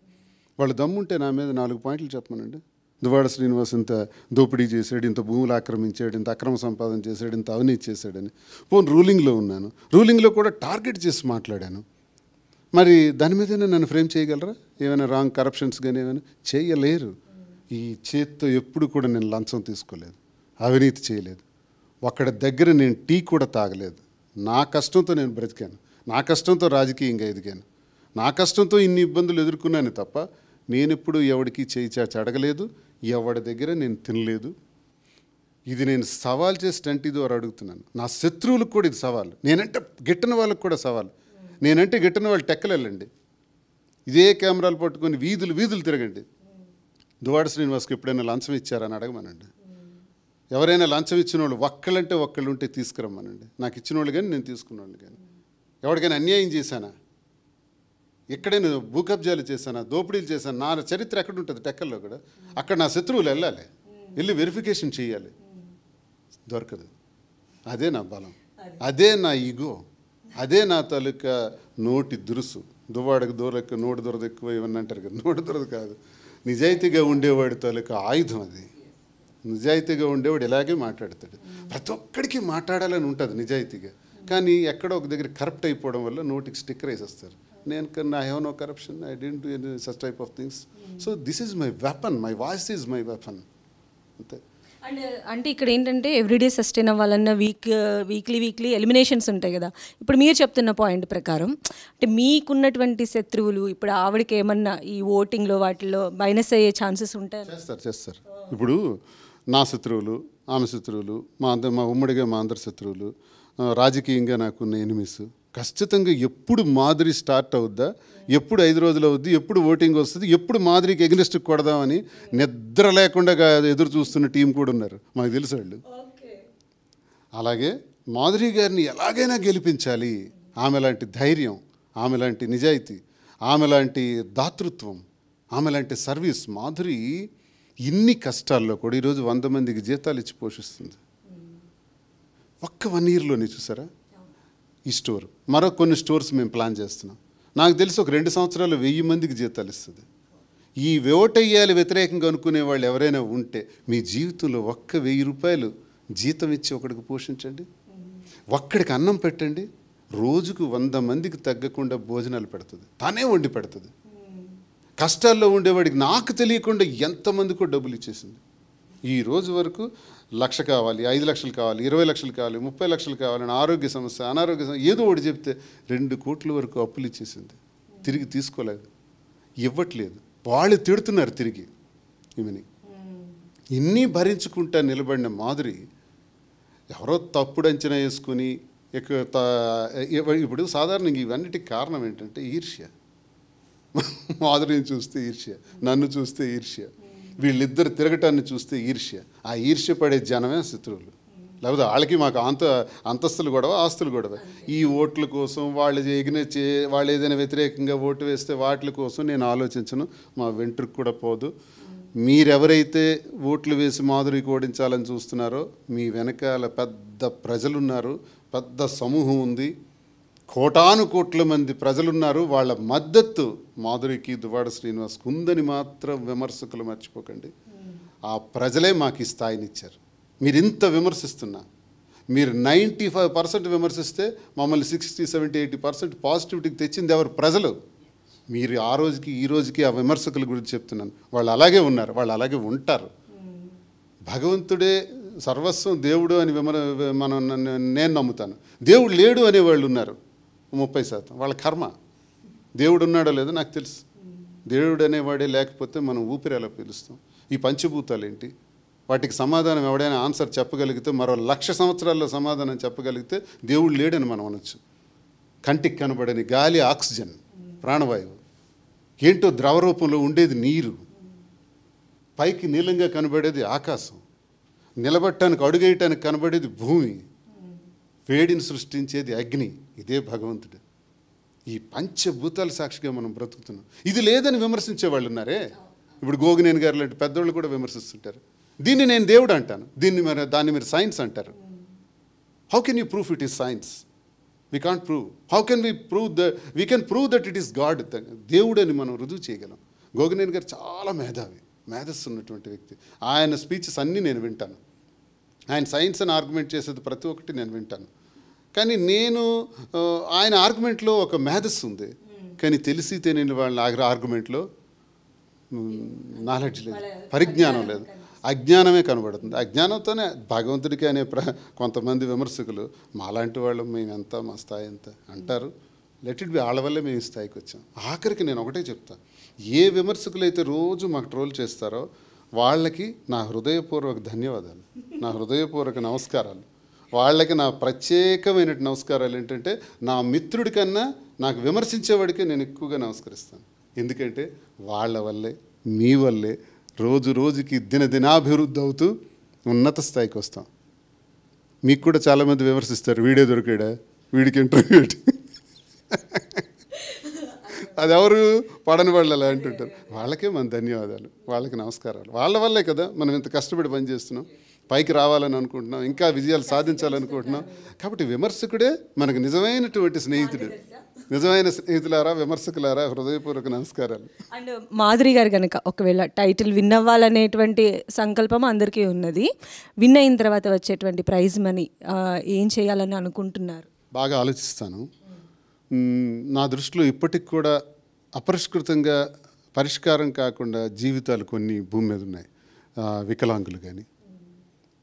వాళ్ళు దమ్ముంటే నా మీద 4 పాయింట్లు చెప్పమనండి. దువ్వాడ శ్రీనివాస్ ఇంత దోపిడీ చేశాడు, ఇంత భూములు ఆక్రమించాడు, ఇంత అక్రమ సంపాదన చేశాడు, ఇంత అవినీతి చేశాడని. పోను రూలింగ్లో ఉన్నాను, రూలింగ్లో కూడా టార్గెట్ చేసి మాట్లాడాను. మరి దాని మీదనే నన్ను ఫ్రేమ్ చేయగలరా? ఏమైనా రాంగ్ కరప్షన్స్ కానీ ఏమైనా చేయలేరు. ఈ చేత్తో ఎప్పుడు కూడా నేను లంచం తీసుకోలేదు, అవినీతి చేయలేదు, ఒక్కడ దగ్గర నేను టీ కూడా తాగలేదు. నా కష్టంతో నేను బ్రతికాను, నా కష్టంతో రాజకీయంగా ఎదిగాను, నా కష్టంతో ఇన్ని ఇబ్బందులు ఎదుర్కొన్నాను తప్ప నేను ఎప్పుడు ఎవరికి చేయి చాచి అడగలేదు, ఎవడి దగ్గర నేను తినలేదు. ఇది నేను సవాల్ చేసి టంటి ద్వారా అడుగుతున్నాను. నా శత్రువులకు కూడా ఇది సవాలు. నేనంటే గిట్టని వాళ్ళకు కూడా సవాలు. నేనంటే గిట్టని వాళ్ళు టెక్కలేళ్ళండి. ఇదే కెమెరాలు పట్టుకొని వీధులు వీధులు తిరగండి. దువ్వాడ శ్రీనివాస్కి ఎప్పుడైనా లంచం ఇచ్చారని అడగమనండి. ఎవరైనా లంచం ఇచ్చిన వాళ్ళు ఒక్కళ్ళంటే ఒక్కళ్ళు ఉంటే తీసుకురమ్మనండి. నాకు ఇచ్చిన వాళ్ళు కానీ నేను తీసుకున్న వాళ్ళు కానీ. ఎవరికైనా అన్యాయం చేశానా, ఎక్కడైనా భూ కబ్జాలు చేశానా, దోపిడీలు చేశాను, నా చరిత్ర ఎక్కడ ఉంటుంది టెక్కల్లో కూడా. అక్కడ నా శత్రువులు వెళ్ళాలి, వెళ్ళి వెరిఫికేషన్ చేయాలి. దొరకదు. అదే నా బలం, అదే నా ఈగో, అదే నా తాలూకా నోటి దురుసు. దువ్వాడకు దూరకు నోటి దురద ఎక్కువ ఇవన్నీ అంటారు కదా, నోటి దురద కాదు, నిజాయితీగా ఉండేవాడి తాలూకా ఆయుధం అది. నిజాయితీగా ఉండేవాడు ఇలాగే మాట్లాడతాడు. ప్రతి ఒక్కడికి మాట్లాడాలని ఉంటుంది నిజాయితీగా, కానీ ఎక్కడో ఒక దగ్గర కరప్ట్ అయిపోవడం వల్ల నోటికి స్టిక్కర్ వేసేస్తారు. నేను కన్నా I have no corruption, I don't do any such type of things. So this is my weapon, my voice is my weapon. అంతే. అండ్ అంటే ఇక్కడ ఏంటంటే ఎవ్రీడే సస్టైన్ అవ్వాలన్న వీక్లీ ఎలిమినేషన్స్ ఉంటాయి కదా. ఇప్పుడు మీరు చెప్తున్న పాయింట్ ప్రకారం అంటే మీకున్నటువంటి శత్రువులు ఇప్పుడు ఆవిడకి ఏమన్నా ఈ ఓటింగ్లో వాటిల్లో మైనస్ అయ్యే ఛాన్సెస్ ఉంటాయి? చేస్తారు. ఇప్పుడు నా శత్రువులు, ఆమె శత్రువులు, మా ఉమ్మడిగా మా అందరి శత్రువులు, రాజకీయంగా నాకున్న ఎనిమిస్. ఖచ్చితంగా ఎప్పుడు మాదిరి స్టార్ట్ అవుద్దా, ఎప్పుడు 5 రోజులు అవుద్ది, ఎప్పుడు ఓటింగ్ వస్తుంది, ఎప్పుడు మాదిరికి ఎగ్నెస్ట్ కొడదామని నిద్ర లేకుండా ఎదురు చూస్తున్న టీం కూడా ఉన్నారు, మాకు తెలుసు వాళ్ళు. అలాగే మాధురి గారిని ఎలాగైనా గెలిపించాలి. ఆమె లాంటి ధైర్యం, ఆమె లాంటి నిజాయితీ, ఆమె లాంటి దాతృత్వం, ఆమె లాంటి సర్వీస్. మాధురి ఇన్ని కష్టాల్లో కూడా ఈరోజు 100 మందికి జీతాలు ఇచ్చి పోషిస్తుంది. ఒక్క 1 ఇయర్లోనే చూసారా ఈ స్టోర్. మరో కొన్ని స్టోర్స్ మేము ప్లాన్ చేస్తున్నాం. నాకు తెలిసి ఒక 2 సంవత్సరాలు 1000 మందికి జీతాలు ఇస్తుంది. ఈ ఓటెయ్యాలి వ్యతిరేకంగా అనుకునే వాళ్ళు ఎవరైనా ఉంటే మీ జీవితంలో ఒక్క 1000 రూపాయలు జీతం ఇచ్చి ఒకడికి పోషించండి, ఒక్కడికి అన్నం పెట్టండి. రోజుకు 100 మందికి తగ్గకుండా భోజనాలు పెడుతుంది, తానే వండి పెడుతుంది. కష్టాల్లో ఉండేవాడికి నాకు తెలియకుండా ఎంతమందికో డబ్బులు ఇచ్చేసింది. ఈ రోజు వరకు 1,00,000 కావాలి, 5 లక్షలు కావాలి, 20 లక్షలు కావాలి, 30 లక్షలు కావాలని ఆరోగ్య సమస్య, అనారోగ్య సమస్య ఏదో ఒకటి చెప్తే 2 కోట్ల వరకు అప్పులు ఇచ్చేసింది. తిరిగి తీసుకోలేదు, ఇవ్వట్లేదు. వాళ్ళు తిడుతున్నారు తిరిగి ఈమెని. ఇన్ని భరించుకుంటా నిలబడిన మాధురి ఎవరో తప్పుడు అంచనా వేసుకుని ఇప్పుడు సాధారణంగా ఇవన్నిటికి కారణం ఏంటంటే ఈర్ష్య. మాధురిని చూస్తే ఈర్ష్య, నన్ను చూస్తే ఈర్ష్య, వీళ్ళిద్దరు తిరగటాన్ని చూస్తే ఈర్ష్య. ఆ ఈర్ష్య పడే జనమే శత్రువులు. లేకపోతే వాళ్ళకి మాకు అంతస్తులు గొడవ, ఆస్తులు గొడవ. ఈ ఓట్ల కోసం వాళ్ళు ఏదైనా వ్యతిరేకంగా ఓటు వేస్తే వాటి కోసం నేను ఆలోచించను, మా వెంట్రుకు కూడా పోదు. మీరెవరైతే ఓట్లు వేసి మాధురికి ఓడించాలని చూస్తున్నారో మీ వెనకాల పెద్ద ప్రజలున్నారు, పెద్ద సమూహం ఉంది, కోటాను కోట్ల మంది ప్రజలున్నారు. వాళ్ళ మద్దతు మాధురికి, దువ్వాడ శ్రీనివాస్కి ఉందని మాత్రం విమర్శకులు మర్చిపోకండి. ఆ ప్రజలే మాకు ఈ స్థాయినిచ్చారు. మీరు ఇంత విమర్శిస్తున్నా, మీరు 95% విమర్శిస్తే మమ్మల్ని 60, 70, 80% పాజిటివిటీకి తెచ్చింది ఎవరు? ప్రజలు. మీరు ఆ రోజుకి ఈ రోజుకి ఆ విమర్శకుల గురించి చెప్తున్నాను. వాళ్ళు అలాగే ఉన్నారు, వాళ్ళు అలాగే ఉంటారు. భగవంతుడే సర్వస్వం, దేవుడు అని నేను నమ్ముతాను. దేవుడు లేడు అనేవాళ్ళు ఉన్నారు 30%. వాళ్ళ కర్మ. దేవుడు ఉన్నాడో లేదో నాకు తెలుసు. దేవుడు అనేవాడే లేకపోతే మనం ఊపిరి ఎలా పీలుస్తాం? ఈ పంచభూతాలు ఏంటి? వాటికి సమాధానం ఎవడైనా ఆన్సర్ చెప్పగలిగితే, మరో 1,00,000 సంవత్సరాల్లో సమాధానం చెప్పగలిగితే దేవుడు లేడని మనం అనొచ్చు. కంటికి కనబడని గాలి, ఆక్సిజన్, ప్రాణవాయువు, ఏంటో ద్రవ రూపంలో ఉండేది నీరు, పైకి నీలంగా కనబడేది ఆకాశం, నిలబట్టడానికి అడుగేయటానికి కనబడేది భూమి, వేడిని సృష్టించేది అగ్ని. ఇదే భగవంతుడు. ఈ పంచభూతాల సాక్షిగా మనం బ్రతుకుతున్నాం. ఇది లేదని విమర్శించే వాళ్ళు ఉన్నారే. ఇప్పుడు గోగినేని గారు లాంటి పెద్దోళ్ళు కూడా విమర్శిస్తుంటారు. దీన్ని నేను దేవుడు అంటాను, దాన్ని మీరు సైన్స్ అంటారు. How can you prove it is science? We can't prove. How can we can prove that it is God. దేవుడు అని మనం రుజువు చేయగలం. గోగినేని గారు చాలా మేధస్సు ఉన్నటువంటి వ్యక్తి. ఆయన స్పీచెస్ అన్నీ నేను వింటాను. ఆయన సైన్స్ అని ఆర్గ్యుమెంట్ చేసేది ప్రతి ఒక్కటి నేను వింటాను. కానీ ఆయన ఆర్గ్యుమెంట్లో ఒక మేధస్సు ఉంది. కానీ తెలిసి తెలియని వాళ్ళ ఆర్గ్యుమెంట్లో నాలెడ్జ్ లేదు, పరిజ్ఞానం లేదు, అజ్ఞానమే కనబడుతుంది. అజ్ఞానంతోనే భగవంతుడికి అనే కొంతమంది విమర్శకులు మాలాంటి వాళ్ళు మేమెంత మా స్థాయి ఎంత అంటారు. లెట్ ఇట్ బి, వాళ్ళ వల్లే మేము ఈ స్థాయికి వచ్చాం. ఆఖరికి నేను ఒకటే చెప్తా, ఏ విమర్శకులు అయితే రోజు మాకు ట్రోల్ చేస్తారో వాళ్ళకి నా హృదయపూర్వక ధన్యవాదాలు, నా హృదయపూర్వక నమస్కారాలు. వాళ్ళకి నా ప్రత్యేకమైన నమస్కారాలు ఏంటంటే, నా మిత్రుడి కన్నా నాకు విమర్శించేవాడికే నేను ఎక్కువగా నమస్కరిస్తాను. ఎందుకంటే వాళ్ళ వల్లే, మీ వల్లే రోజు రోజుకి దినాభివృద్ధి అవుతూ ఉన్నత స్థాయికి వస్తాం. మీకు కూడా చాలామంది విమర్శిస్తారు, వీడియో దొరికాడా, వీడికి ఇంటర్వ్యూ అది ఎవరు పడని వాళ్ళు అలా అంటుంటారు. వాళ్ళకే మన ధన్యవాదాలు, వాళ్ళకి నమస్కారాలు. వాళ్ళ వల్లే కదా మనం ఇంత కష్టపడి పని చేస్తున్నాం, పైకి రావాలని అనుకుంటున్నాం, ఇంకా విజయాలు సాధించాలనుకుంటున్నాం. కాబట్టి విమర్శకుడే మనకు నిజమైనటువంటి స్నేహితుడు. నిజమైన స్నేహితులారా, విమర్శకులారా, హృదయపూర్వక నమస్కారాలు. అండ్ మాధురి గారు కనుక ఒకవేళ టైటిల్ విన్ అవ్వాలనేటువంటి సంకల్పం అందరికీ ఉన్నది, విన్ అయిన తర్వాత వచ్చేటువంటి ప్రైజ్ మనీ ఏం చేయాలని అనుకుంటున్నారు? బాగా ఆలోచిస్తాను. నా దృష్టిలో ఇప్పటికి కూడా అపరిష్కృతంగా పరిష్కారం కాకుండా జీవితాలు కొన్ని భూమి మీద ఉన్నాయి. వికలాంగులు కానీ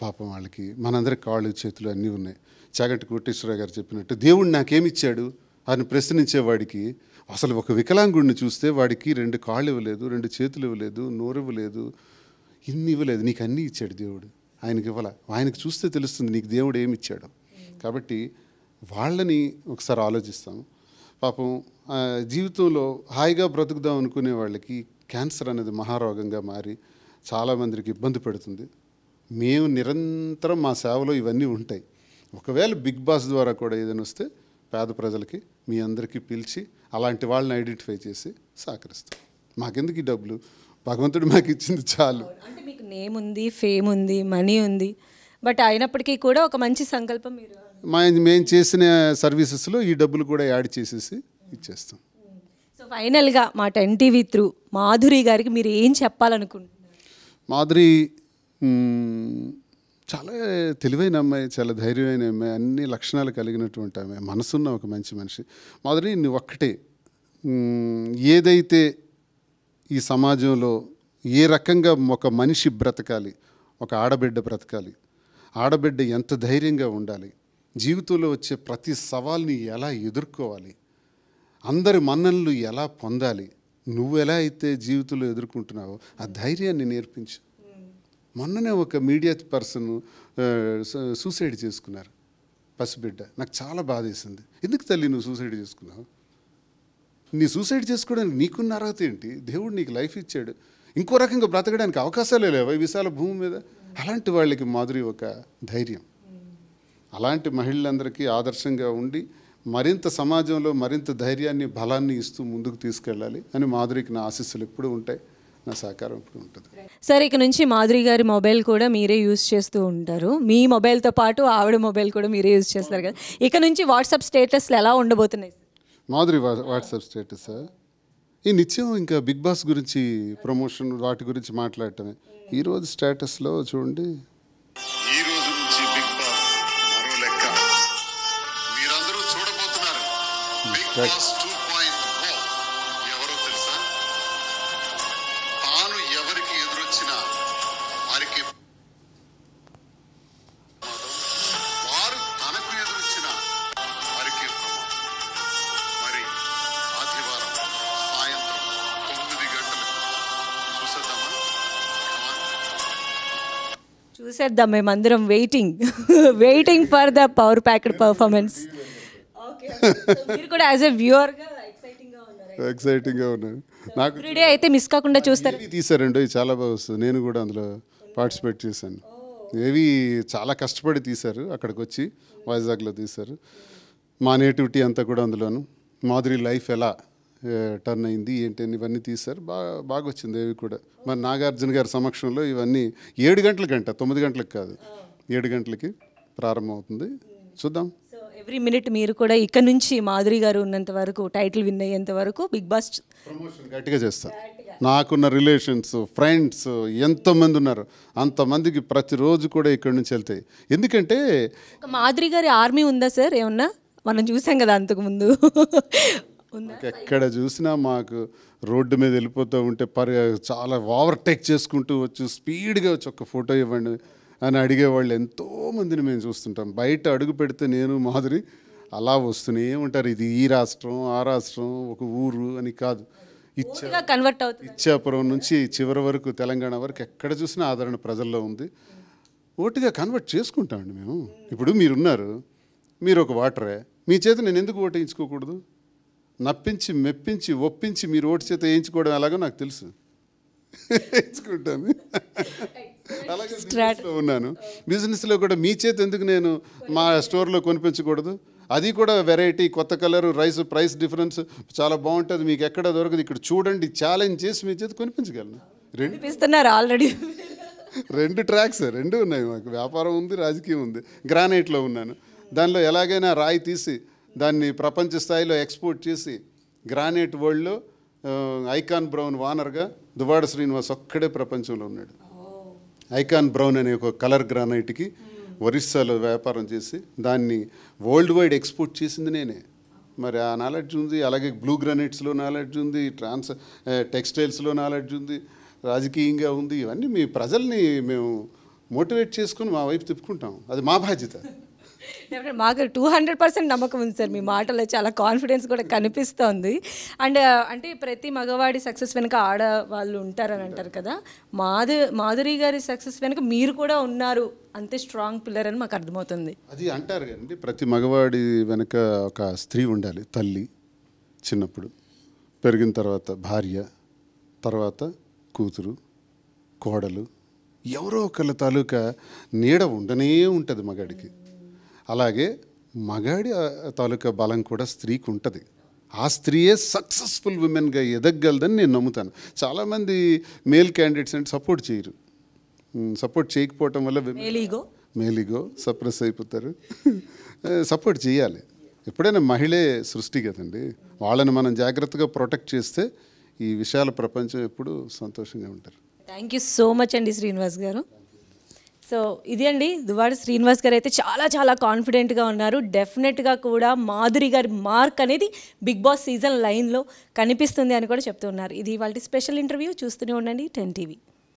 పాపం వాళ్ళకి మనందరి కాళ్ళు చేతులు అన్నీ ఉన్నాయి. చాగంటి కోటేశ్వరరావు గారు చెప్పినట్టు దేవుడు నాకేమిచ్చాడు అని ప్రశ్నించేవాడికి అసలు ఒక వికలాంగుడిని చూస్తే వాడికి 2 కాళ్ళు ఇవ్వలేదు, 2 చేతులు ఇవ్వలేదు, నోరు ఇవ్వలేదు, ఇన్ని ఇవ్వలేదు, నీకు అన్నీ ఇచ్చాడు దేవుడు. ఆయనకి ఇవ్వాల, ఆయనకు చూస్తే తెలుస్తుంది నీకు దేవుడు ఏమి ఇచ్చాడు. కాబట్టి వాళ్ళని ఒకసారి ఆలోచిస్తాము. పాపం జీవితంలో హాయిగా బ్రతుకుదాం అనుకునే వాళ్ళకి క్యాన్సర్ అనేది మహారోగంగా మారి చాలామందికి ఇబ్బంది పెడుతుంది. మేము నిరంతరం మా సేవలో ఇవన్నీ ఉంటాయి. ఒకవేళ బిగ్ బాస్ ద్వారా కూడా ఏదైనా వస్తే పేద ప్రజలకి మీ అందరికీ పిలిచి అలాంటి వాళ్ళని ఐడెంటిఫై చేసి సహకరిస్తాం. మాకెందుకు ఈ డబ్బులు, భగవంతుడు మాకు ఇచ్చింది చాలు. అంటే మీకు నేమ్ ఉంది, ఫేమ్ ఉంది, మనీ ఉంది, బట్ అయినప్పటికీ కూడా ఒక మంచి సంకల్పం మీరు మేము చేసిన సర్వీసెస్లో ఈ డబ్బులు కూడా యాడ్ చేసేసి ఇచ్చేస్తాం. సో ఫైనల్గా మా 10 టీవీ త్రూ మాధురి గారికి మీరు ఏం చెప్పాలనుకుంటున్నారు? మాధురి చాలా తెలివైన అమ్మాయి, చాలా ధైర్యమైన అమ్మాయి, అన్ని లక్షణాలు కలిగినటువంటి ఆమె, మనసున్న ఒక మంచి మనిషి. మాధురి నువ్వు ఒక్కటే, ఏదైతే ఈ సమాజంలో ఏ రకంగా ఒక మనిషి బ్రతకాలి, ఒక ఆడబిడ్డ బ్రతకాలి, ఆడబిడ్డ ఎంత ధైర్యంగా ఉండాలి, జీవితంలో వచ్చే ప్రతి సవాల్ని ఎలా ఎదుర్కోవాలి, అందరి మన్ననలు ఎలా పొందాలి, నువ్వు ఎలా అయితే జీవితంలో ఎదుర్కొంటున్నావో ఆ ధైర్యాన్ని నేర్పించు. మొన్ననే ఒక మీడియా పర్సన్ సూసైడ్ చేసుకున్నారు, పసిబిడ్డ. నాకు చాలా బాధేసింది. ఎందుకు తల్లి నువ్వు సూసైడ్ చేసుకున్నావు? నీ సూసైడ్ చేసుకోవడానికి నీకున్న అర్హత ఏంటి? దేవుడు నీకు లైఫ్ ఇచ్చాడు, ఇంకో రకంగా బ్రతకడానికి అవకాశాలే లేవా ఈ విశాల భూమి మీద? అలాంటి వాళ్ళకి మాధురి ఒక ధైర్యం. అలాంటి మహిళలందరికీ ఆదర్శంగా ఉండి మరింత సమాజంలో మరింత ధైర్యాన్ని, బలాన్ని ఇస్తూ ముందుకు తీసుకెళ్ళాలి అని మాధురికి నా ఆశీస్సులు ఎప్పుడూ ఉంటాయి, నా సహకారం ఎప్పుడు ఉంటుంది. సరే, ఇక నుంచి మాధురి గారి మొబైల్ కూడా మీరే యూజ్ చేస్తూ ఉంటారు, మీ మొబైల్తో పాటు ఆవిడ మొబైల్ కూడా మీరే యూజ్ చేస్తారు కదా. ఇక నుంచి వాట్సాప్ స్టేటస్లు ఎలా ఉండబోతున్నాయి? మాధురి వాట్సాప్ స్టేటస్ ఈ నిత్యం ఇంకా బిగ్ బాస్ గురించి ప్రమోషన్ వాటి గురించి మాట్లాడటమే. ఈరోజు స్టేటస్లో చూడండి, ఈ రోజు నుంచి బిగ్ బాస్ మరో లెక్క మీరందరూ చూడబోతున్నారు. బిగ్ బాస్ 2.0 ఎవరో తెలుసా? తాను ఎవరికి ఎదురొచ్చినా వారికి వారు తనకు ఎదురొచ్చినా వారికి ప్రమాదం. మరి ఆదివారం సాయంత్రం 9 గంటలకు చూసేద్దామా? చూసేద్దాం, మేమందరం waiting for the power packed performance. మీరు కూడా యాజ్ ఎ వ్యూవర్గా ఎక్సైటింగ్గా ఉన్నాను. నాకు ఎవ్రీడే అయితే మిస్ కాకుండా చూస్తారు. తీశారండి, చాలా బాగా వస్తుంది. నేను కూడా అందులో పార్టిసిపేట్ చేశాను. ఏవి చాలా కష్టపడి తీశారు, అక్కడికి వచ్చి వైజాగ్లో తీశారు. మా నేటివిటీ అంతా కూడా అందులోను, మాధురి లైఫ్ ఎలా టర్న్ అయింది ఏంటి అని ఇవన్నీ తీశారు. బాగా వచ్చింది ఏవి కూడా. మరి నాగార్జున గారి సమక్షంలో ఇవన్నీ 7 గంటలకంట, 9 గంటలకు కాదు, 7 గంటలకి ప్రారంభం అవుతుంది. చూద్దాం. సో ఎవ్రీ మినిట్ మీరు కూడా ఇక్కడ నుంచి మాధురి గారు ఉన్నంత వరకు, టైటిల్ విన్ అయ్యేంత వరకు బిగ్ బాస్ ప్రమోషన్ గట్టిగా చేస్తాను. నాకున్న రిలేషన్స్, ఫ్రెండ్స్ ఎంతోమంది ఉన్నారు, అంతమందికి ప్రతిరోజు కూడా ఇక్కడి నుంచి వెళ్తాయి. ఎందుకంటే ఒక మాధురి గారి ఆర్మీ ఉందా సార్? ఏమన్నా మనం చూసాం కదా అంతకుముందు. ఎక్కడ చూసినా మాకు రోడ్డు మీద వెళ్ళిపోతూ ఉంటే చాలా ఓవర్టేక్ చేసుకుంటూ వచ్చి స్పీడ్గా వచ్చి ఒక ఫోటో ఇవ్వండి అని అడిగేవాళ్ళు ఎంతోమందిని మేము చూస్తుంటాం. బయట అడుగు పెడితే నేను మాధురి అలా వస్తూనే ఉంటారు. ఇది ఈ రాష్ట్రం ఆ రాష్ట్రం ఒక ఊరు అని కాదు, కన్వర్ట్ అవుతుంది. ఇచ్చాపురం నుంచి చివరి వరకు తెలంగాణ వరకు ఎక్కడ చూసినా ఆదరణ ప్రజల్లో ఉంది. ఓటుగా కన్వర్ట్ చేసుకుంటామండి మేము. ఇప్పుడు మీరున్నారు, మీరు ఒక ఓటరే, మీ చేత నేను ఎందుకు ఓటు వేయించుకోకూడదు? నప్పించి మెప్పించి ఒప్పించి మీరు ఓటు చేత వేయించుకోవడం ఎలాగో నాకు తెలుసు, వేయించుకుంటాను. అలాగే బిజినెస్లో ఉన్నాను, బిజినెస్లో కూడా మీ చేత ఎందుకు నేను మా స్టోర్లో కొనిపించకూడదు? అది కూడా వెరైటీ, కొత్త కలరు, ప్రైస్ డిఫరెన్స్ చాలా బాగుంటుంది, మీకు ఎక్కడ దొరకదు, ఇక్కడ చూడండి ఛాలెంజ్ చేసి మీ చేత కొనిపించగలను. ఆల్రెడీ 2 ట్రాక్స్ 2 ఉన్నాయి మాకు. వ్యాపారం ఉంది, రాజకీయం ఉంది. గ్రానైట్లో ఉన్నాను, దానిలో ఎలాగైనా రాయి తీసి దాన్ని ప్రపంచ స్థాయిలో ఎక్స్పోర్ట్ చేసి గ్రానైట్ వరల్డ్లో ఐకాన్ బ్రౌన్ వానర్గా దువ్వాడ శ్రీనివాస్ ఒక్కడే ప్రపంచంలో ఉన్నాడు. ఐకాన్ బ్రౌన్ అనే ఒక కలర్ గ్రానైట్కి ఒరిస్సాలో వ్యాపారం చేసి దాన్ని వరల్డ్ వైడ్ ఎక్స్పోర్ట్ చేసింది నేనే. మరి ఆ నాలెడ్జ్ ఉంది. అలాగే బ్లూ గ్రానైట్స్లో నాలెడ్జ్ ఉంది, టెక్స్టైల్స్లో నాలెడ్జ్ ఉంది, రాజకీయంగా ఉంది. ఇవన్నీ మీ ప్రజల్ని మేము మోటివేట్ చేసుకుని మా వైపు తిప్పుకుంటాం, అది మా బాధ్యత. మాకు 200% నమ్మకం ఉంది సార్, మీ మాటలో చాలా కాన్ఫిడెన్స్ కూడా కనిపిస్తోంది. అండ్ అంటే ప్రతి మగవాడి సక్సెస్ వెనుక ఆడవాళ్ళు ఉంటారని అంటారు కదా, మాధురి గారి సక్సెస్ వెనుక మీరు కూడా ఉన్నారు, అంతే స్ట్రాంగ్ పిల్లర్ అని మాకు అర్థమవుతుంది. అది అంటారు కదండి, ప్రతి మగవాడి వెనుక ఒక స్త్రీ ఉండాలి. తల్లి చిన్నప్పుడు, పెరిగిన తర్వాత భార్య, తర్వాత కూతురు, కోడలు, ఎవరో ఒకళ్ళ తాలూకా నీడ ఉండనే ఉంటుంది మగాడికి. అలాగే మగాడి తాలూకా బలం కూడా స్త్రీకి ఉంటుంది. ఆ స్త్రీయే సక్సెస్ఫుల్ విమెన్గా ఎదగలదని నేను నమ్ముతాను. చాలామంది మేల్ క్యాండిడేట్స్ అంటే సపోర్ట్ చేయరు. సపోర్ట్ చేయకపోవటం వల్ల మేలీగో సప్రెస్ అయిపోతారు. సపోర్ట్ చేయాలి. ఎప్పుడైనా మహిళే సృష్టి కదండి, వాళ్ళని మనం జాగ్రత్తగా ప్రొటెక్ట్ చేస్తే ఈ విశాల ప్రపంచం ఎప్పుడు సంతోషంగా ఉంటారు. థ్యాంక్ యూ సో మచ్ అండి శ్రీనివాస్ గారు. సో ఇది అండి, దువ్వాడ శ్రీనివాస్ గారు అయితే చాలా చాలా కాన్ఫిడెంట్గా ఉన్నారు. డెఫినెట్గా కూడా మాధురి గారి మార్క్ అనేది బిగ్ బాస్ సీజన్ 9లో కనిపిస్తుంది అని కూడా చెప్తున్నారు. ఇది వాళ్ళ స్పెషల్ ఇంటర్వ్యూ. చూస్తూనే ఉండండి 10 TV.